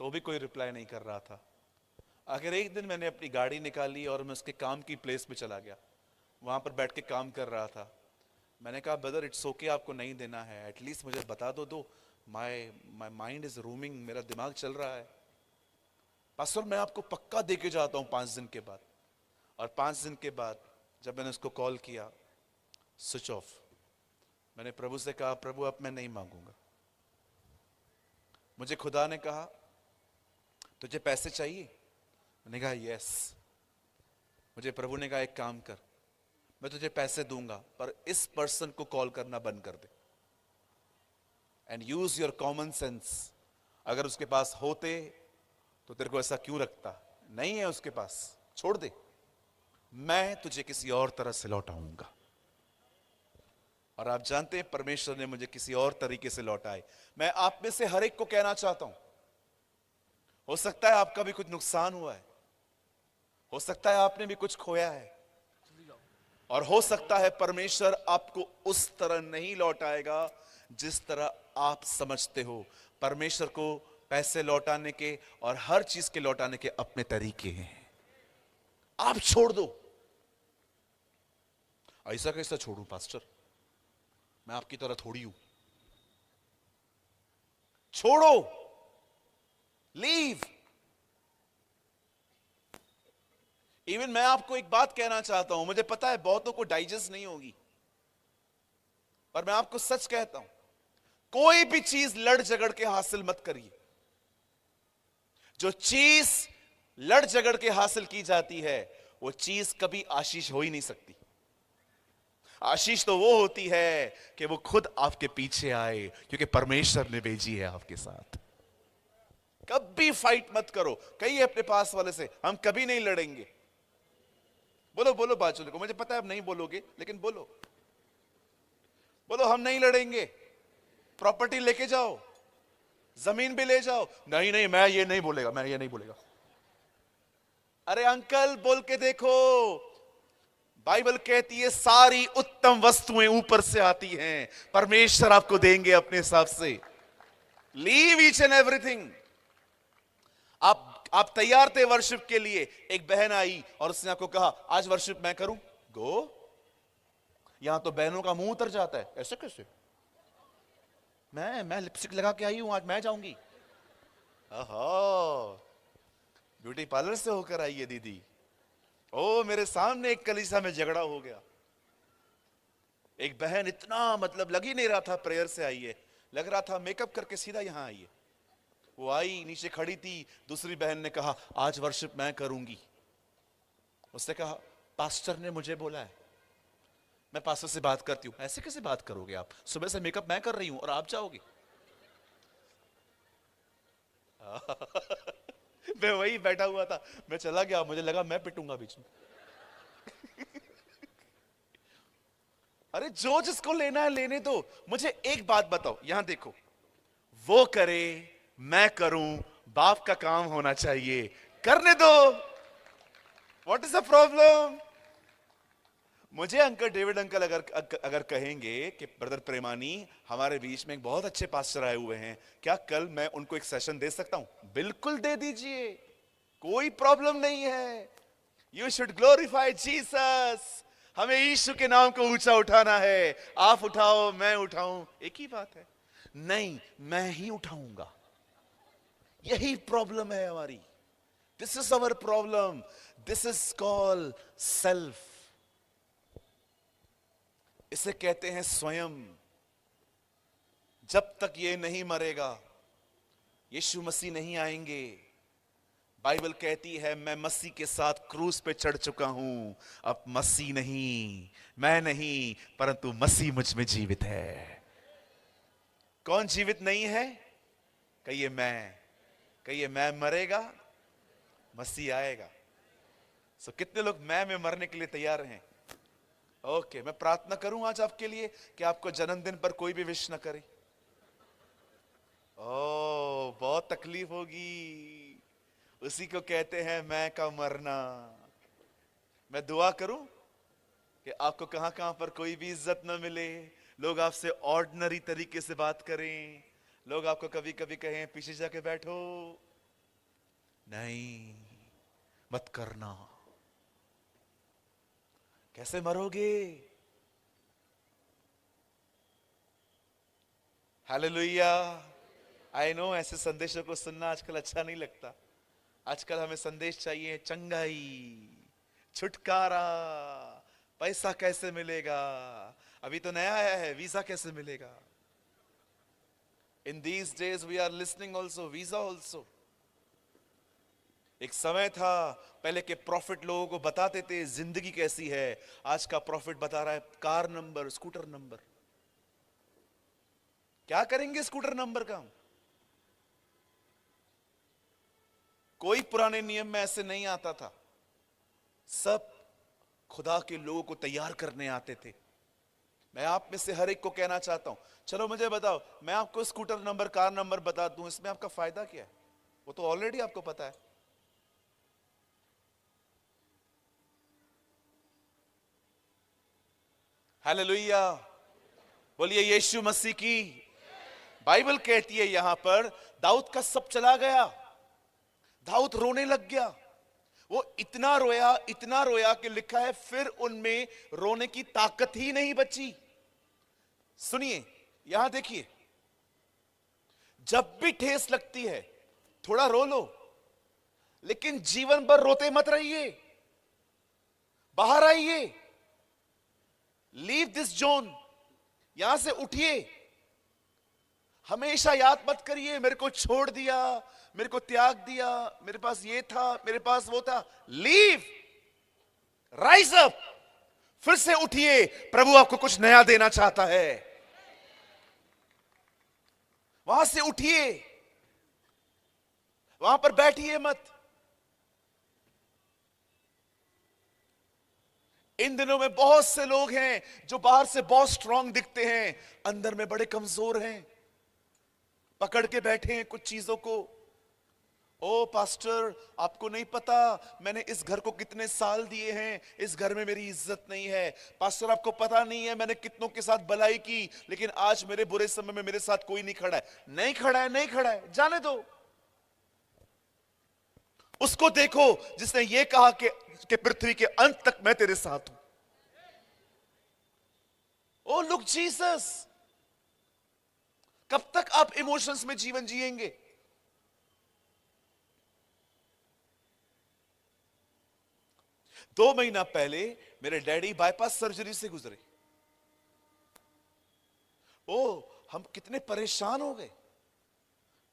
[SPEAKER 1] तो भी कोई रिप्लाई नहीं कर रहा था। आखिर एक दिन मैंने अपनी गाड़ी निकाली और मैं उसके काम की प्लेस पे चला गया, वहां पर बैठ के काम कर रहा था। मैंने कहा ब्रदर इट्स ओके, आपको नहीं देना है, एटलीस्ट मुझे बता दो माय माइंड इज रूमिंग, मेरा दिमाग चल रहा है। पास्टर मैं आपको पक्का दे के जाता हूं 5 दिन के बाद। और 5 दिन के बाद जब मैंने उसको कॉल किया, स्विच ऑफ। मैंने प्रभु से कहा प्रभु अब मैं नहीं मांगूंगा। मुझे खुदा ने कहा तुझे पैसे चाहिए? मैंने कहा यस। मुझे प्रभु ने कहा एक काम कर, मैं तुझे पैसे दूंगा पर इस पर्सन को कॉल करना बंद कर दे and use your common sense. अगर उसके पास होते तो तेरे को ऐसा क्यों रखता, नहीं है उसके पास, छोड़ दे, मैं तुझे किसी और तरह से लौटाऊंगा। और आप जानते हैं परमेश्वर ने मुझे किसी और तरीके से लौटाए। मैं आप में से हर एक को कहना चाहता हूं, हो सकता है आपका भी कुछ नुकसान हुआ है, हो सकता है आपने भी कुछ खोया है, और हो सकता है परमेश्वर आपको उस तरह नहीं लौटाएगा जिस तरह आप समझते हो। परमेश्वर को पैसे लौटाने के और हर चीज के लौटाने के अपने तरीके हैं। आप छोड़ दो। ऐसा कैसा छोड़ूं पास्टर, मैं आपकी तरह थोड़ी हूं। छोड़ो, लीव। इवन मैं आपको एक बात कहना चाहता हूं, मुझे पता है बहुतों को डाइजेस्ट नहीं होगी, पर मैं आपको सच कहता हूं, कोई भी चीज लड़ झगड़ के हासिल मत करिए। जो चीज लड़ झगड़ के हासिल की जाती है वो चीज कभी आशीष हो ही नहीं सकती। आशीष तो वो होती है कि वो खुद आपके पीछे आए, क्योंकि परमेश्वर ने भेजी है आपके साथ। कभी फाइट मत करो। कहिए अपने पास वाले से हम कभी नहीं लड़ेंगे। बोलो बोलो बाजू को, मुझे पता है आप नहीं बोलोगे लेकिन बोलो, बोलो हम नहीं लड़ेंगे। प्रॉपर्टी लेके जाओ, जमीन भी ले जाओ। नहीं नहीं मैं ये नहीं बोलेगा, मैं ये नहीं बोलेगा। अरे अंकल बोल के देखो, बाइबल कहती है सारी उत्तम वस्तुएं ऊपर से आती हैं, परमेश्वर आपको देंगे अपने हिसाब से। Leave each and everything. आप तैयार थे वर्शिप के लिए, एक बहन आई और उसने आपको कहा आज वर्शिप मैं करूं, गो। यहां तो बहनों का मुंह उतर जाता है, ऐसे कैसे, मैं लिपस्टिक लगा के आई हूं, आज मैं जाऊंगी। ब्यूटी पार्लर से होकर आई है दीदी। ओ मेरे सामने एक कलीसिया में झगड़ा हो गया। एक बहन इतना मतलब लग ही नहीं रहा था प्रेयर से आई है, लग रहा था मेकअप करके सीधा यहां आई है। वो आई, नीचे खड़ी थी, दूसरी बहन ने कहा आज वर्शिप मैं करूंगी। उसने कहा पास्टर ने मुझे बोला है, मैं पास्टर से बात करती हूं। ऐसे कैसे बात करोगे आप, सुबह से मेकअप मैं कर रही हूं और आप जाओगे। मैं वही बैठा हुआ था, मैं चला गया, मुझे लगा मैं पिटूंगा बीच में। अरे जो जिसको लेना है लेने दो। मुझे एक बात बताओ, यहां देखो, वो करे मैं करूं, बाप का काम होना चाहिए, करने दो। What is the problem? मुझे अंकल डेविड अंकल अगर कहेंगे कि ब्रदर प्रेमानी हमारे बीच में एक बहुत अच्छे पास्टर आए हुए हैं, क्या कल मैं उनको एक सेशन दे सकता हूं? बिल्कुल दे दीजिए, कोई प्रॉब्लम नहीं है। You should glorify Jesus. हमें यीशु के नाम को ऊंचा उठाना है। आप उठाओ मैं उठाऊं, एक ही बात है। नहीं, मैं ही उठाऊंगा। यही प्रॉब्लम है हमारी। This is our problem. This is called self. इसे कहते हैं स्वयं। जब तक ये नहीं मरेगा, यीशु मसीह नहीं आएंगे। बाइबल कहती है मैं मसीह के साथ क्रूस पे चढ़ चुका हूं। अब मसीह नहीं, मैं नहीं, परंतु मसीह मुझ में जीवित है। कौन जीवित नहीं है? कहिए मैं मरेगा, मसीह आएगा। सो कितने लोग मैं में मरने के लिए तैयार हैं? ओके, मैं प्रार्थना करूं आज आपके लिए कि आपको जन्मदिन पर कोई भी विश ना करे। ओ, बहुत तकलीफ होगी। उसी को कहते हैं मैं का मरना। मैं दुआ करूं कि आपको कहां कहां पर कोई भी इज्जत ना मिले, लोग आपसे ऑर्डिनरी तरीके से बात करें, लोग आपको कभी कभी कहें पीछे जाके बैठो। नहीं, मत करना। कैसे मरोगे? हालेलुया। आई नो ऐसे संदेशों को सुनना आजकल अच्छा नहीं लगता। आजकल हमें संदेश चाहिए चंगाई, छुटकारा, पैसा कैसे मिलेगा। अभी तो नया आया है, वीजा कैसे मिलेगा। In these days we are listening also visa also. एक समय था पहले के प्रॉफिट लोगों को बताते थे जिंदगी कैसी है। आज का प्रॉफिट बता रहा है कार नंबर, स्कूटर नंबर। क्या करेंगे स्कूटर नंबर का? कोई पुराने नियम में ऐसे नहीं आता था। सब खुदा के लोगों को तैयार करने आते थे। मैं आप में से हर एक को कहना चाहता हूं, चलो मुझे बताओ, मैं आपको स्कूटर नंबर, कार नंबर बता दूं, इसमें आपका फायदा क्या है? वो तो ऑलरेडी आपको पता है। हालेलुया, बोलिए यीशु मसीह की। बाइबल कहती है यहां पर दाऊद का सब चला गया। दाऊद रोने लग गया। वो इतना रोया कि लिखा है फिर उनमें रोने की ताकत ही नहीं बची। सुनिए, यहां देखिए, जब भी ठेस लगती है थोड़ा रो लो, लेकिन जीवन भर रोते मत रहिए। बाहर आइए, लीव दिस जोन, यहां से उठिए। हमेशा याद मत करिए मेरे को छोड़ दिया, मेरे को त्याग दिया, मेरे पास ये था, मेरे पास वो था। लीव, राइज अप, फिर से उठिए। प्रभु आपको कुछ नया देना चाहता है। वहां से उठिए, वहां पर बैठिए मत। इन दिनों में बहुत से लोग हैं जो बाहर से बहुत स्ट्रांग दिखते हैं, अंदर में बड़े कमजोर हैं, पकड़ के बैठे हैं कुछ चीजों को। ओ पास्टर, आपको नहीं पता मैंने इस घर को कितने साल दिए हैं, इस घर में मेरी इज्जत नहीं है। पास्टर, आपको पता नहीं है मैंने कितनों के साथ भलाई की, लेकिन आज मेरे बुरे समय में मेरे साथ कोई नहीं खड़ा है। नहीं खड़ा है, नहीं खड़ा है, जाने दो। उसको देखो जिसने ये कहा कि पृथ्वी के अंत तक मैं तेरे साथ हूं। Oh look Jesus. कब तक आप इमोशंस में जीवन जिएंगे? दो महीना पहले मेरे डैडी बाईपास सर्जरी से गुजरे। ओ, हम कितने परेशान हो गए।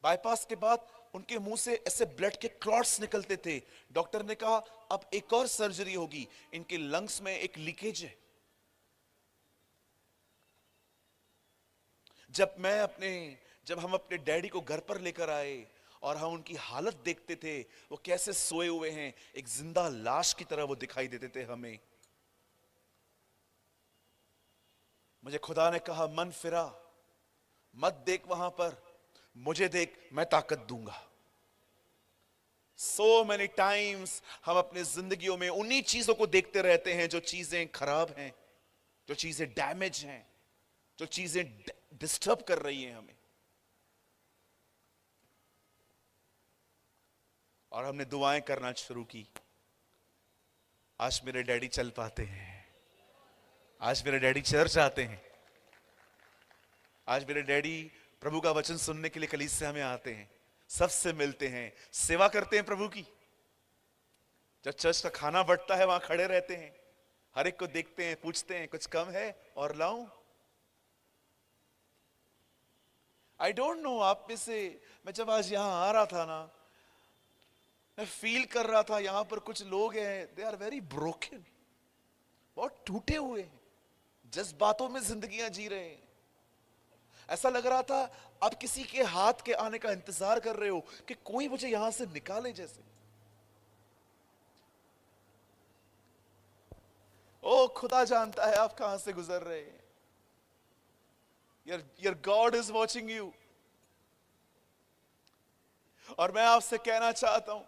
[SPEAKER 1] बाईपास के बाद उनके मुंह से ऐसे ब्लड के क्लॉट्स निकलते थे। डॉक्टर ने कहा अब एक और सर्जरी होगी, इनके लंग्स में एक लीकेज है। जब हम अपने डैडी को घर पर लेकर आए और हम उनकी हालत देखते थे, वो कैसे सोए हुए हैं, एक जिंदा लाश की तरह वो दिखाई देते थे हमें। मुझे खुदा ने कहा मन फिरा, मत देख वहां पर, मुझे देख, मैं ताकत दूंगा। So many times हम अपनी जिंदगियों में उन्हीं चीजों को देखते रहते हैं जो चीजें खराब हैं, जो चीजें डैमेज हैं, जो चीजें डिस्टर्ब कर रही हैं हमें। और हमने दुआएं करना शुरू की। आज मेरे डैडी चल पाते हैं, आज मेरे डैडी चर्च आते हैं, आज मेरे डैडी प्रभु का वचन सुनने के लिए कलीसिया में आते हैं, सबसे मिलते हैं, सेवा करते हैं प्रभु की। जब चर्च का खाना बंटता है वहां खड़े रहते हैं, हर एक को देखते हैं, पूछते हैं कुछ कम है और लाऊं। आई डोंट नो आप में से, मैं जब आज यहां आ रहा था ना, मैं फील कर रहा था यहां पर कुछ लोग हैं, दे आर वेरी ब्रोकन, बहुत टूटे हुए हैं, जज्बातों में जिंदगियां जी रहे हैं। ऐसा लग रहा था आप किसी के हाथ के आने का इंतजार कर रहे हो कि कोई मुझे यहां से निकाले जैसे। ओ खुदा जानता है आप कहां से गुजर रहे हैं। Your God is watching you। और मैं आपसे कहना चाहता हूं,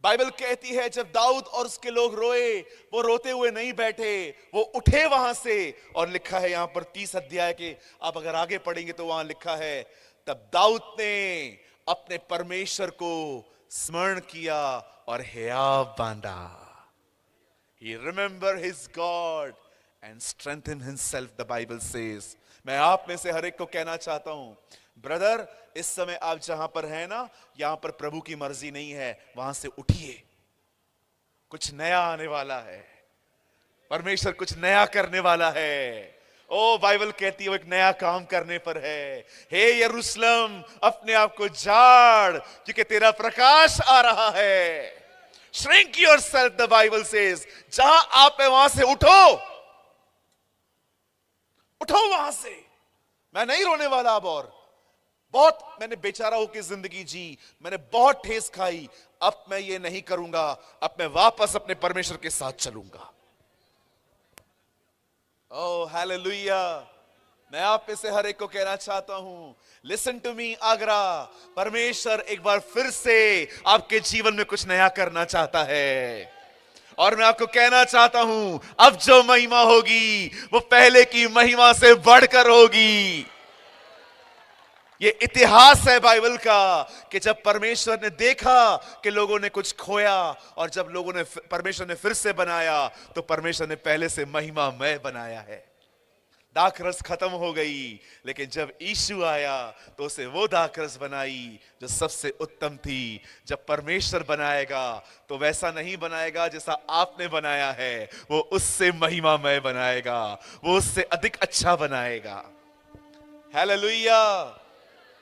[SPEAKER 1] बाइबल कहती है जब दाऊद और उसके लोग रोए, वो रोते हुए नहीं बैठे, वो उठे वहां से। और लिखा है यहां पर 30 अध्याय के आप अगर आगे पढ़ेंगे तो वहां लिखा है, तब दाऊद ने अपने परमेश्वर को स्मरण किया और हियाव बांधा। He remembered his God and strengthened himself, the Bible says। मैं आप में से हर एक को कहना चाहता हूं, ब्रदर इस समय आप जहां पर हैं ना, यहां पर प्रभु की मर्जी नहीं है, वहां से उठिए। कुछ नया आने वाला है, परमेश्वर कुछ नया करने वाला है। ओ बाइबल कहती है वो एक नया काम करने पर है। हे यरूशलेम अपने आप को झाड़, क्योंकि तेरा प्रकाश आ रहा है। Shrink yourself, the Bible says। जहां आप है वहां से उठो, उठो वहां से। मैं नहीं रोने वाला अब, और बहुत मैंने बेचारा होकर जिंदगी जी, मैंने बहुत ठेस खाई। अब मैं ये नहीं करूंगा, अब मैं वापस अपने परमेश्वर के साथ चलूंगा। Oh hallelujah. मैं आप में से हर एक को कहना चाहता हूं, लिसन टू मी आगरा, परमेश्वर एक बार फिर से आपके जीवन में कुछ नया करना चाहता है। और मैं आपको कहना चाहता हूं, अब जो महिमा होगी वो पहले की महिमा से बढ़कर होगी। ये इतिहास है बाइबल का कि जब परमेश्वर ने देखा कि लोगों ने कुछ खोया, और जब लोगों ने परमेश्वर ने फिर से बनाया, तो परमेश्वर ने पहले से महिमामय बनाया है। दाखरस खत्म हो गई, लेकिन जब यीशु आया तो उसे वो दाखरस बनाई जो सबसे उत्तम थी। जब परमेश्वर बनाएगा तो वैसा नहीं बनाएगा जैसा आपने बनाया है, वो उससे महिमामय बनाएगा, वो उससे अधिक अच्छा बनाएगा। हालेलुया।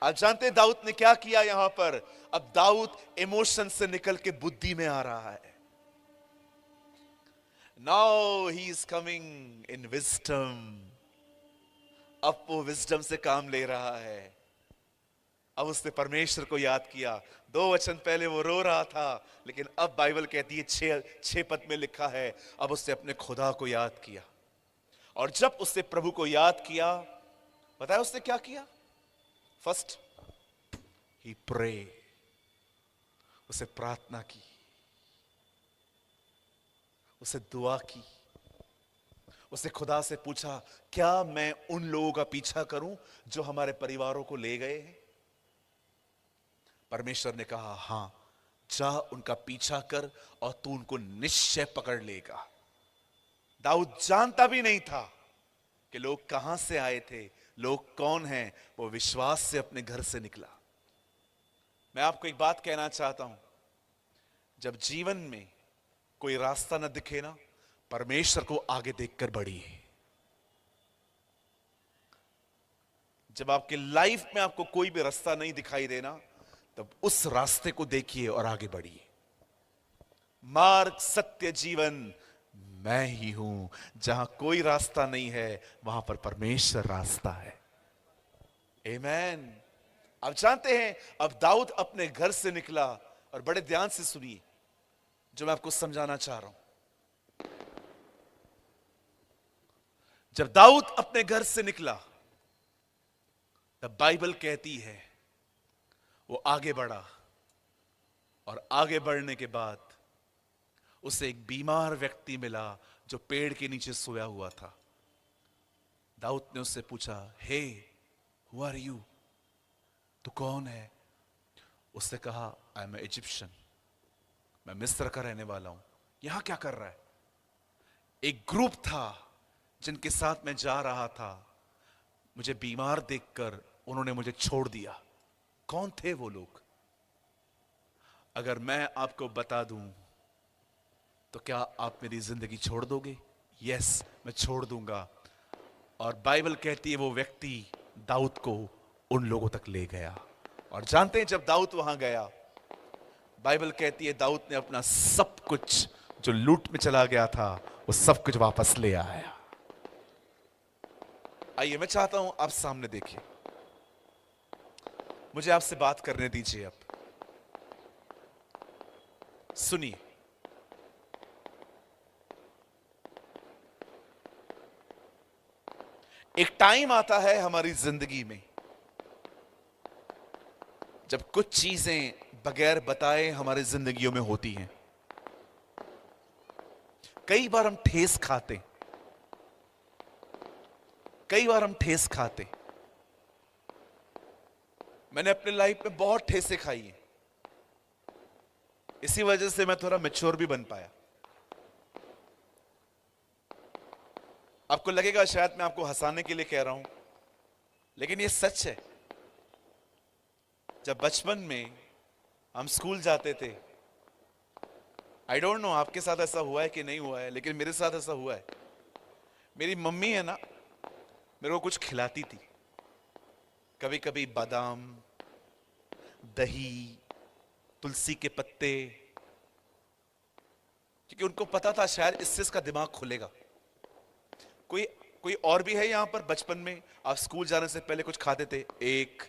[SPEAKER 1] आप जानते हैं दाऊद ने क्या किया यहां पर? अब दाऊद इमोशन से निकल के बुद्धि में आ रहा है। Now he is coming in wisdom. अब वो विजडम से काम ले रहा है। अब उसने परमेश्वर को याद किया। 2 वचन पहले वो रो रहा था, लेकिन अब बाइबल कहती है 6 पद में लिखा है, अब उसने अपने खुदा को याद किया। और जब उसने प्रभु को याद किया, बताया उसने क्या किया? फर्स्ट ही प्रे, उसे प्रार्थना की, उसे दुआ की, उसे खुदा से पूछा, क्या मैं उन लोगों का पीछा करूं जो हमारे परिवारों को ले गए हैं? परमेश्वर ने कहा, हां, जा उनका पीछा कर और तू उनको निश्चय पकड़ लेगा। दाऊद जानता भी नहीं था कि लोग कहां से आए थे, लोग कौन हैं। वो विश्वास से अपने घर से निकला। मैं आपको एक बात कहना चाहता हूं, जब जीवन में कोई रास्ता न दिखे ना, परमेश्वर को आगे देखकर बढ़िए। जब आपके लाइफ में आपको कोई भी रास्ता नहीं दिखाई देना, तब उस रास्ते को देखिए और आगे बढ़िए। मार्ग, सत्य, जीवन मैं ही हूं। जहां कोई रास्ता नहीं है, वहां पर परमेश्वर रास्ता है। आमीन। आप जानते हैं, अब दाऊद अपने घर से निकला, और बड़े ध्यान से सुनिए जो मैं आपको समझाना चाह रहा हूं। जब दाऊद अपने घर से निकला, तब बाइबल कहती है वो आगे बढ़ा, और आगे बढ़ने के बाद उसे एक बीमार व्यक्ति मिला जो पेड़ के नीचे सोया हुआ था। दाऊद ने उससे पूछा, हे हु आर यू, तू कौन है? उसने कहा, आई एम इजिप्शियन, मैं मिस्र का रहने वाला हूं। यहां क्या कर रहा है? एक ग्रुप था जिनके साथ मैं जा रहा था, मुझे बीमार देखकर उन्होंने मुझे छोड़ दिया। कौन थे वो लोग? अगर मैं आपको बता दूं तो क्या आप मेरी जिंदगी छोड़ दोगे? यस, मैं छोड़ दूंगा। और बाइबल कहती है वो व्यक्ति दाऊद को उन लोगों तक ले गया। और जानते हैं, जब दाऊद वहां गया, बाइबल कहती है दाऊद ने अपना सब कुछ जो लूट में चला गया था, वो सब कुछ वापस ले आया। आइए, मैं चाहता हूं आप सामने देखिए, मुझे आपसे बात करने दीजिए। अब सुनिए, एक टाइम आता है हमारी जिंदगी में जब कुछ चीजें बगैर बताए हमारी जिंदगियों में होती हैं। कई बार हम ठेस खाते, कई बार हम ठेस खाते। मैंने अपने लाइफ में बहुत ठेसे खाई हैं, इसी वजह से मैं थोड़ा मैच्योर भी बन पाया। आपको लगेगा शायद मैं आपको हंसाने के लिए कह रहा हूं, लेकिन ये सच है। जब बचपन में हम स्कूल जाते थे, आई डोंट नो आपके साथ ऐसा हुआ है कि नहीं हुआ है, लेकिन मेरे साथ ऐसा हुआ है। मेरी मम्मी है ना, मेरे को कुछ खिलाती थी, कभी कभी बादाम, दही, तुलसी के पत्ते, क्योंकि उनको पता था शायद इससे इसका दिमाग खुलेगा। कोई कोई और भी है यहां पर, बचपन में आप स्कूल जाने से पहले कुछ खाते थे? एक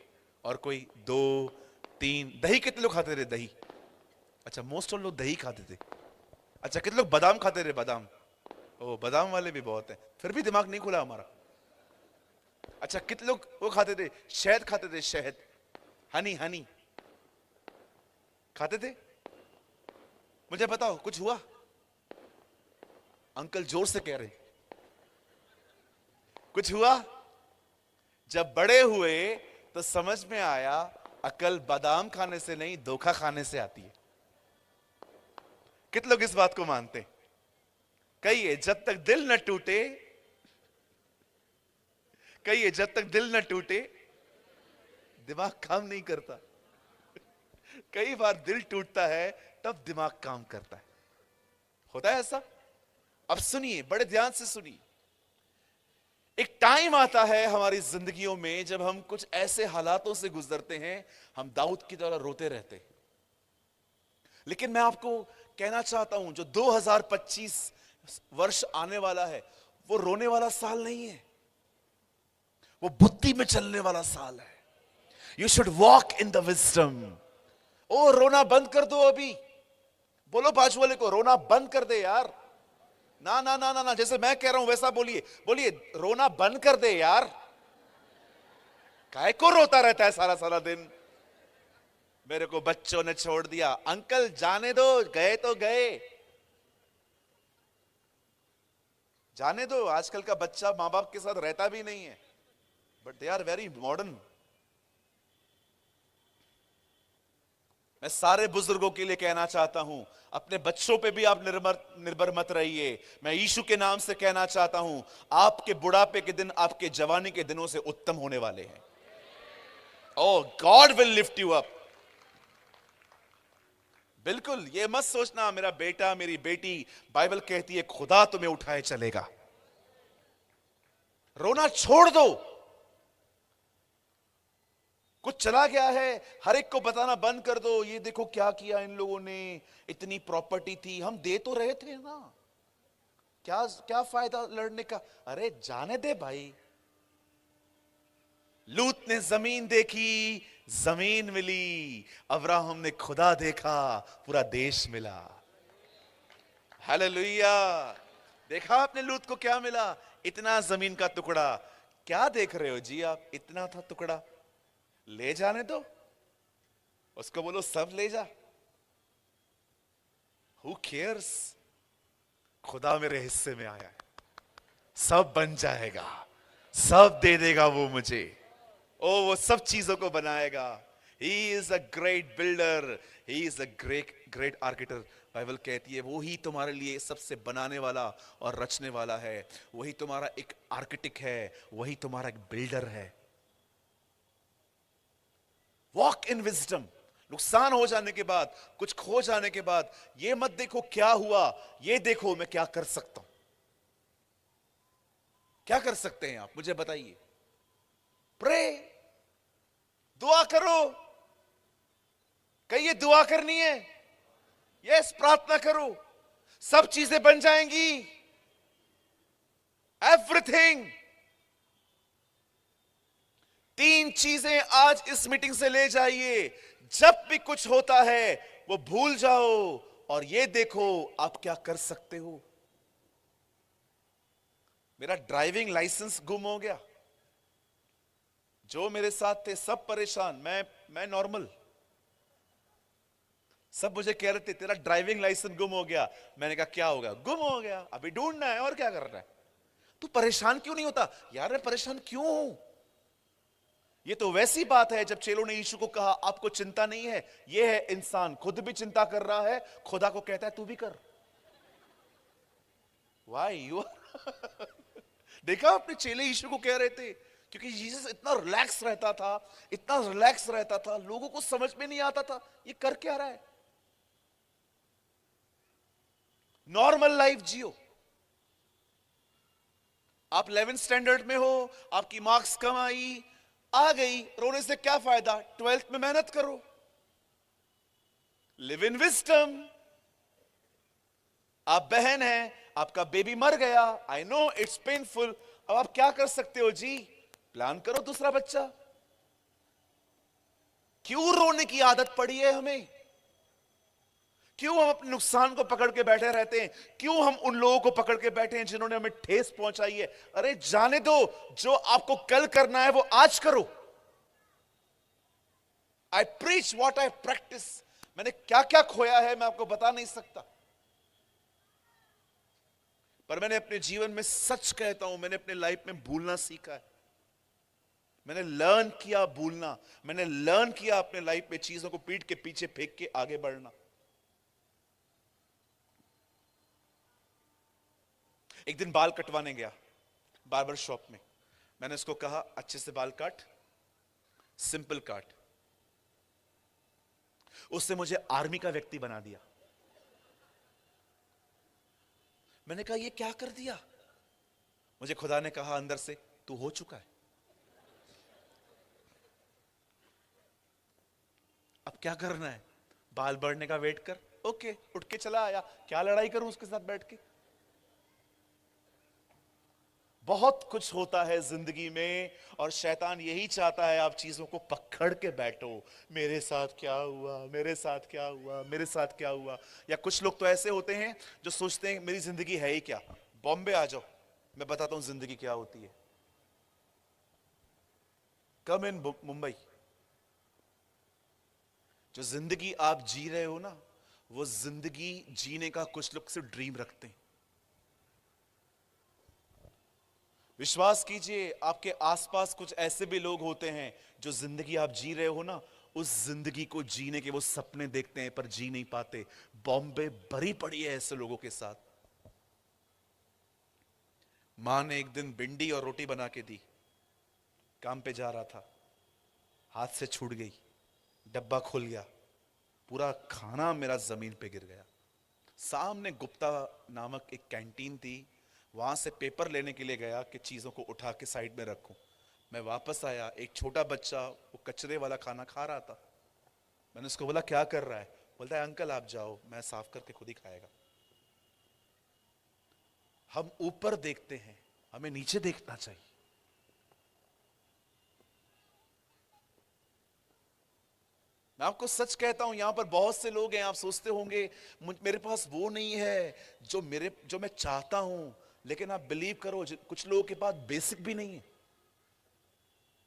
[SPEAKER 1] और कोई, दो, तीन। दही कितने लोग खाते थे? दही, अच्छा मोस्ट ऑफ लोग दही खाते थे। अच्छा, कितने लोग बादाम खाते थे? बादाम, ओ बादाम वाले भी बहुत हैं, फिर भी दिमाग नहीं खुला हमारा। अच्छा, कितने लोग वो खाते थे? शहद खाते थे, शहद, हनी, हनी खाते थे? मुझे बताओ, कुछ हुआ? अंकल जोर से कह रहे, कुछ हुआ? जब बड़े हुए तो समझ में आया अकल बादाम खाने से नहीं, धोखा खाने से आती है। कितने लोग इस बात को मानते? कहिए, जब तक दिल न टूटे, कहिए जब तक दिल न टूटे दिमाग काम नहीं करता। कई बार दिल टूटता है तब दिमाग काम करता है, होता है ऐसा। अब सुनिए, बड़े ध्यान से सुनिए। एक टाइम आता है हमारी जिंदगियों में जब हम कुछ ऐसे हालातों से गुजरते हैं, हम दाऊद की तरह रोते रहते हैं। लेकिन मैं आपको कहना चाहता हूं, जो 2025 वर्ष आने वाला है, वो रोने वाला साल नहीं है, वो बुद्धि में चलने वाला साल है। You should walk in the wisdom. ओ, रोना बंद कर दो अभी। बोलो बाजू वाले को, रोना बंद कर दे यार। ना ना ना ना ना, जैसे मैं कह रहा हूं वैसा बोलिए, बोलिए रोना बंद कर दे यार। काहे को रोता रहता है सारा सारा दिन? मेरे को बच्चों ने छोड़ दिया। अंकल जाने दो, गए तो गए, जाने दो। आजकल का बच्चा मां बाप के साथ रहता भी नहीं है, but they are very modern. मैं सारे बुजुर्गों के लिए कहना चाहता हूं, अपने बच्चों पे भी आप निर्भर मत रहिए। मैं यीशु के नाम से कहना चाहता हूं, आपके बुढ़ापे के दिन आपके जवानी के दिनों से उत्तम होने वाले हैं। Oh, God will lift you up. बिल्कुल, ये मत सोचना मेरा बेटा मेरी बेटी, बाइबल कहती है खुदा तुम्हें उठाए चलेगा। रोना छोड़ दो। कुछ चला गया है, हर एक को बताना बंद कर दो, ये देखो क्या किया इन लोगों ने, इतनी प्रॉपर्टी थी, हम दे तो रहे थे ना, क्या क्या फायदा लड़ने का? अरे जाने दे भाई। लूत ने जमीन देखी, जमीन मिली। अब्राहम ने खुदा देखा, पूरा देश मिला। हालेलुया। देखा आपने लूत को क्या मिला? इतना जमीन का टुकड़ा। क्या देख रहे हो जी आप? इतना था टुकड़ा, ले जाने दो उसको, बोलो सब ले जा। Who cares? खुदा मेरे हिस्से में आया है, सब बन जाएगा, सब दे देगा वो मुझे। ओ, वो सब चीजों को बनाएगा। He is a great builder, he is a great architect। Bible कहती है वो ही तुम्हारे लिए सबसे बनाने वाला और रचने वाला है। वही तुम्हारा एक आर्किटेक्ट है, वही तुम्हारा एक बिल्डर है। Walk in wisdom. नुकसान हो जाने के बाद, कुछ खो जाने के बाद, ये मत देखो क्या हुआ, ये देखो मैं क्या कर सकता हूं। क्या कर सकते हैं आप, मुझे बताइए? प्रे, दुआ करो। कहिए दुआ करनी है, यस, प्रार्थना करो, सब चीजें बन जाएंगी। एवरीथिंग 3 चीजें आज इस मीटिंग से ले जाइए। जब भी कुछ होता है वो भूल जाओ और ये देखो आप क्या कर सकते हो। मेरा ड्राइविंग लाइसेंस गुम हो गया, जो मेरे साथ थे सब परेशान, मैं नॉर्मल। सब मुझे कह रहे थे तेरा ड्राइविंग लाइसेंस गुम हो गया। मैंने कहा क्या हो गया? गुम हो गया, अभी ढूंढना है और क्या करना है। तू परेशान क्यों नहीं होता? यार मैं परेशान क्यों हूं? ये तो वैसी बात है जब चेलों ने यीशु को कहा आपको चिंता नहीं है। ये है इंसान खुद भी चिंता कर रहा है, खुदा को कहता है तू भी कर। वाई यू देखा अपने चेले यीशु को कह रहे थे, क्योंकि यीशु इतना रिलैक्स रहता था, इतना रिलैक्स रहता था, लोगों को समझ में नहीं आता था ये कर क्या रहा है। नॉर्मल लाइफ जियो। आप 11th स्टैंडर्ड में हो, आपकी मार्क्स कम आई, आ गई, रोने से क्या फायदा? 12th में मेहनत करो, लिव इन विजडम। आप बहन हैं, आपका बेबी मर गया, आई नो इट्स पेनफुल। अब आप क्या कर सकते हो जी? प्लान करो दूसरा बच्चा। क्यों रोने की आदत पड़ी है हमें? क्यों हम अपने नुकसान को पकड़ के बैठे रहते हैं? क्यों हम उन लोगों को पकड़ के बैठे हैं जिन्होंने हमें ठेस पहुंचाई है? अरे जाने दो, जो आपको कल करना है वो आज करो। आई प्रीच व्हाट आई प्रैक्टिस। मैंने क्या क्या खोया है मैं आपको बता नहीं सकता, पर मैंने अपने जीवन में सच कहता हूं, मैंने अपने लाइफ में भूलना सीखा है। मैंने लर्न किया भूलना, मैंने लर्न किया अपने लाइफ में चीजों को पीठ के पीछे फेंक के आगे बढ़ना। एक दिन बाल कटवाने गया बार्बर शॉप में। मैंने उसको कहा अच्छे से बाल काट, सिंपल काट। उसने मुझे आर्मी का व्यक्ति बना दिया। मैंने कहा ये क्या कर दिया? मुझे खुदा ने कहा अंदर से तू हो चुका है, अब क्या करना है? बाल बढ़ने का वेट कर। ओके, उठ के चला आया। क्या लड़ाई करूं उसके साथ बैठ के? बहुत कुछ होता है जिंदगी में और शैतान यही चाहता है आप चीजों को पकड़ के बैठो। मेरे साथ क्या हुआ, मेरे साथ क्या हुआ, मेरे साथ क्या हुआ। या कुछ लोग तो ऐसे होते हैं जो सोचते हैं मेरी जिंदगी है ही क्या। बॉम्बे आ जाओ, मैं बताता हूं जिंदगी क्या होती है। कम इन मुंबई। जो जिंदगी आप जी रहे हो ना, वो जिंदगी जीने का कुछ लोग सिर्फ ड्रीम रखते हैं। विश्वास कीजिए आपके आसपास कुछ ऐसे भी लोग होते हैं जो जिंदगी आप जी रहे हो ना, उस जिंदगी को जीने के वो सपने देखते हैं पर जी नहीं पाते। बॉम्बे भरी पड़ी है ऐसे लोगों के साथ। मां ने एक दिन भिंडी और रोटी बना के दी, काम पे जा रहा था, हाथ से छूट गई, डब्बा खुल गया, पूरा खाना मेरा जमीन पे गिर गया। सामने गुप्ता नामक एक कैंटीन थी, वहां से पेपर लेने के लिए गया कि चीजों को उठा के साइड में रखूं। मैं वापस आया, एक छोटा बच्चा वो कचरे वाला खाना खा रहा था। मैंने उसको बोला क्या कर रहा है? बोलता है अंकल आप जाओ, मैं साफ करके खुद ही खाएगा। हम ऊपर देखते हैं, हमें नीचे देखना चाहिए। मैं आपको सच कहता हूं, यहां पर बहुत से लोग हैं, आप सोचते होंगे मेरे पास वो नहीं है जो मैं चाहता हूं, लेकिन आप बिलीव करो कुछ लोगों के पास बेसिक भी नहीं है।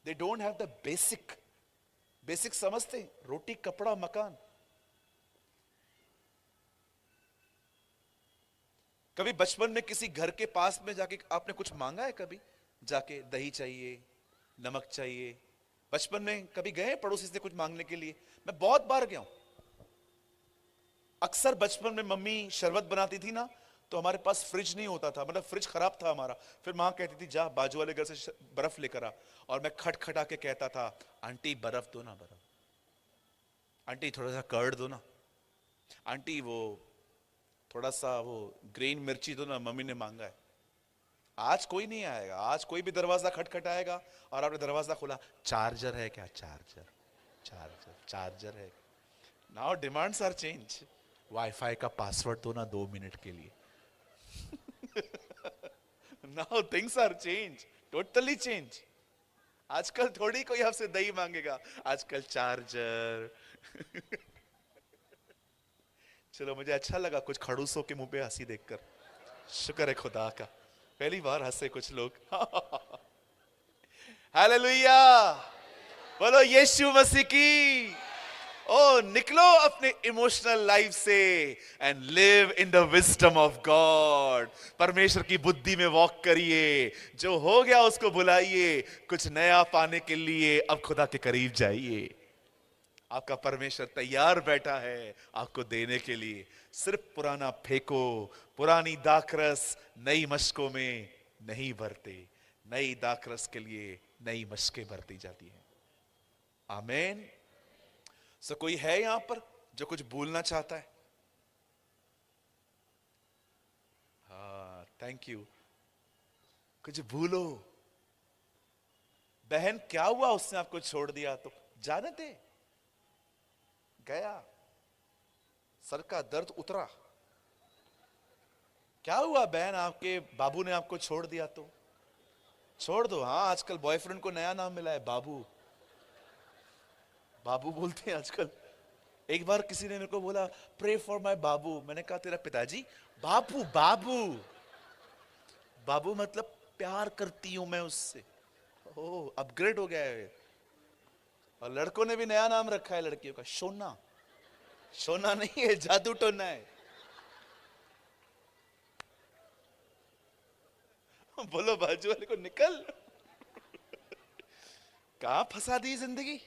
[SPEAKER 1] They don't have the basic समझते हैं, रोटी कपड़ा मकान। कभी बचपन में किसी घर के पास में जाके आपने कुछ मांगा है? कभी जाके दही चाहिए, नमक चाहिए? बचपन में कभी गए पड़ोसी से कुछ मांगने के लिए? मैं बहुत बार गया हूं। अक्सर बचपन में मम्मी शरबत बनाती थी ना, तो हमारे पास फ्रिज नहीं होता था, मतलब फ्रिज खराब था हमारा। फिर मां कहती थी जा बाजू वाले घर से बर्फ लेकर आ, और मैं खटखटा के कहता था आंटी बर्फ दो ना, बर्फ। आंटी थोड़ा सा कर्ड दो ना, आंटी वो थोड़ा सा वो ग्रीन मिर्ची दो ना, मम्मी ने मांगा है। आज कोई नहीं आएगा, आज कोई भी दरवाजा खटखटाएगा और आपने दरवाजा खोला, चार्जर है क्या? चार्जर चार्जर चार्जर है। Now demands are change. Wifi का पासवर्ड दो ना 2 मिनट के लिए। Now things are change, totally change. आजकल थोड़ी कोई आपसे दही मांगेगा, आजकल चार्जर। चलो, मुझे अच्छा लगा कुछ खड़ूसों के मुंह पे हंसी देखकर। शुक्र है खुदा का, पहली बार हंसे कुछ लोग। हालेलुया, बोलो यीशु मसीह की। ओ, निकलो अपने इमोशनल लाइफ से and live in the wisdom of God. परमेश्वर की बुद्धि में वॉक करिए, जो हो गया उसको बुलाइए, कुछ नया पाने के लिए अब खुदा के करीब जाइए। आपका परमेश्वर तैयार बैठा है आपको देने के लिए। सिर्फ पुराना फेंको, पुरानी दाखरस नई मशकों में नहीं भरते, नई दाखरस के लिए नई मशकें भरती जाती हैं। आमीन। सो कोई है यहां पर जो कुछ भूलना चाहता है? हाँ, थैंक यू। कुछ भूलो। बहन, क्या हुआ उसने आपको छोड़ दिया तो? जाने दे, गया, सर का दर्द उतरा। क्या हुआ बहन, आपके बाबू ने आपको छोड़ दिया तो छोड़ दो। हाँ, आजकल बॉयफ्रेंड को नया नाम मिला है, बाबू। बाबू बोलते हैं आजकल। एक बार किसी ने मेरे को बोला, प्रे फॉर माय बाबू। मैंने कहा, तेरा पिताजी? बाबू, बाबू। बाबू मतलब प्यार करती हूं मैं उससे। ओह, अपग्रेड हो गया है। और लड़कों ने भी नया नाम रखा है लड़कियों का, सोना। सोना नहीं है, जादू टोना है। बोलो बाजू वाले को, निकल। कहां फंसा दी जिंदगी।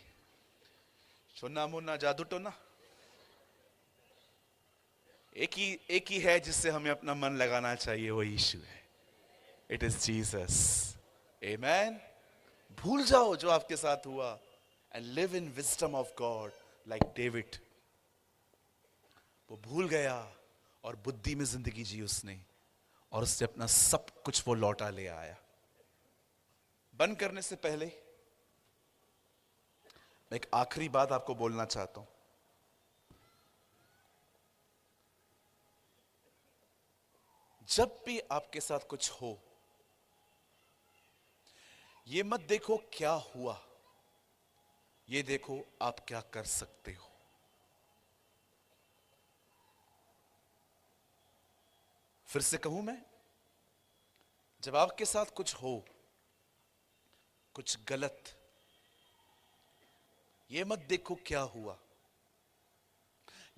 [SPEAKER 1] सोना मोना जादू टोना। एक ही है जिससे हमें अपना मन लगाना चाहिए, वो यीशु है। It is Jesus. आमेन। भूल जाओ जो आपके साथ हुआ and live in wisdom of God like David. वो भूल गया और बुद्धि में जिंदगी जी उसने, और उससे अपना सब कुछ वो लौटा ले आया। बंद करने से पहले मैं एक आखिरी बात आपको बोलना चाहता हूं। जब भी आपके साथ कुछ हो, ये मत देखो क्या हुआ, ये देखो आप क्या कर सकते हो। फिर से कहूं मैं, जब आपके साथ कुछ हो, कुछ गलत, ये मत देखो क्या हुआ,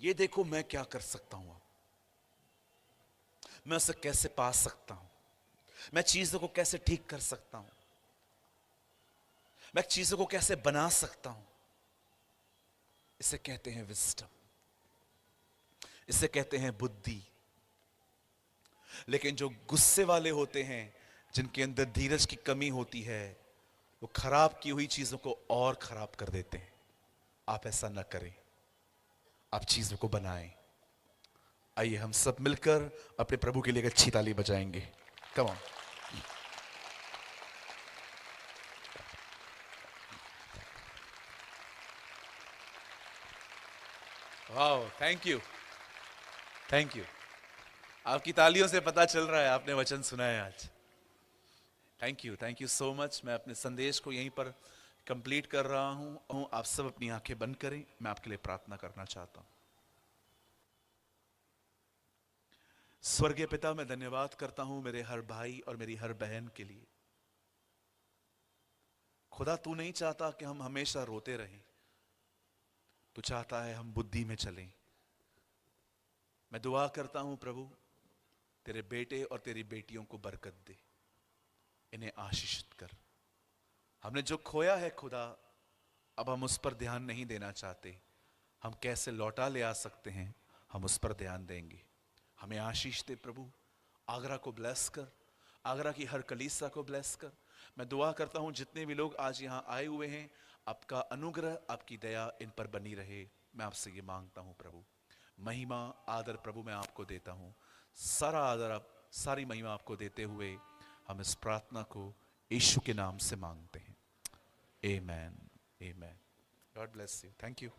[SPEAKER 1] ये देखो मैं क्या कर सकता हूं। मैं उसे कैसे पा सकता हूं, मैं चीजों को कैसे ठीक कर सकता हूं, मैं चीजों को कैसे बना सकता हूं। इसे कहते हैं विजडम, इसे कहते हैं बुद्धि। लेकिन जो गुस्से वाले होते हैं, जिनके अंदर धीरज की कमी होती है, वो खराब की हुई चीजों को और खराब कर देते हैं। आप ऐसा ना करें, आप चीजों को बनाएं। आइए हम सब मिलकर अपने प्रभु के लिए एक अच्छी ताली बजाएंगे। Come on. Wow, thank you, thank you. आपकी तालियों से पता चल रहा है आपने वचन सुना है आज। Thank you so much. मैं अपने संदेश को यहीं पर कंप्लीट कर रहा हूं। आप सब अपनी आंखें बंद करें, मैं आपके लिए प्रार्थना करना चाहता हूं। स्वर्गीय पिता, मैं धन्यवाद करता हूं मेरे हर भाई और मेरी हर बहन के लिए। खुदा, तू नहीं चाहता कि हम हमेशा रोते रहें, तू चाहता है हम बुद्धि में चलें। मैं दुआ करता हूं प्रभु, तेरे बेटे और तेरी बेटियों को बरकत दे, इन्हें आशीषित कर। हमने जो खोया है खुदा, अब हम उस पर ध्यान नहीं देना चाहते। हम कैसे लौटा ले आ सकते हैं, हम उस पर ध्यान देंगे। हमें आशीष दे प्रभु। आगरा को ब्लेस कर, आगरा की हर कलीसिया को ब्लेस कर। मैं दुआ करता हूं जितने भी लोग आज यहाँ आए हुए हैं, आपका अनुग्रह, आपकी दया इन पर बनी रहे। मैं आपसे ये मांगता हूं प्रभु। महिमा आदर प्रभु मैं आपको देता हूं। सारा आदर, आप सारी महिमा आपको देते हुए हम इस प्रार्थना को यीशु के नाम से मांगते हैं। Amen, amen. God bless you. Thank you.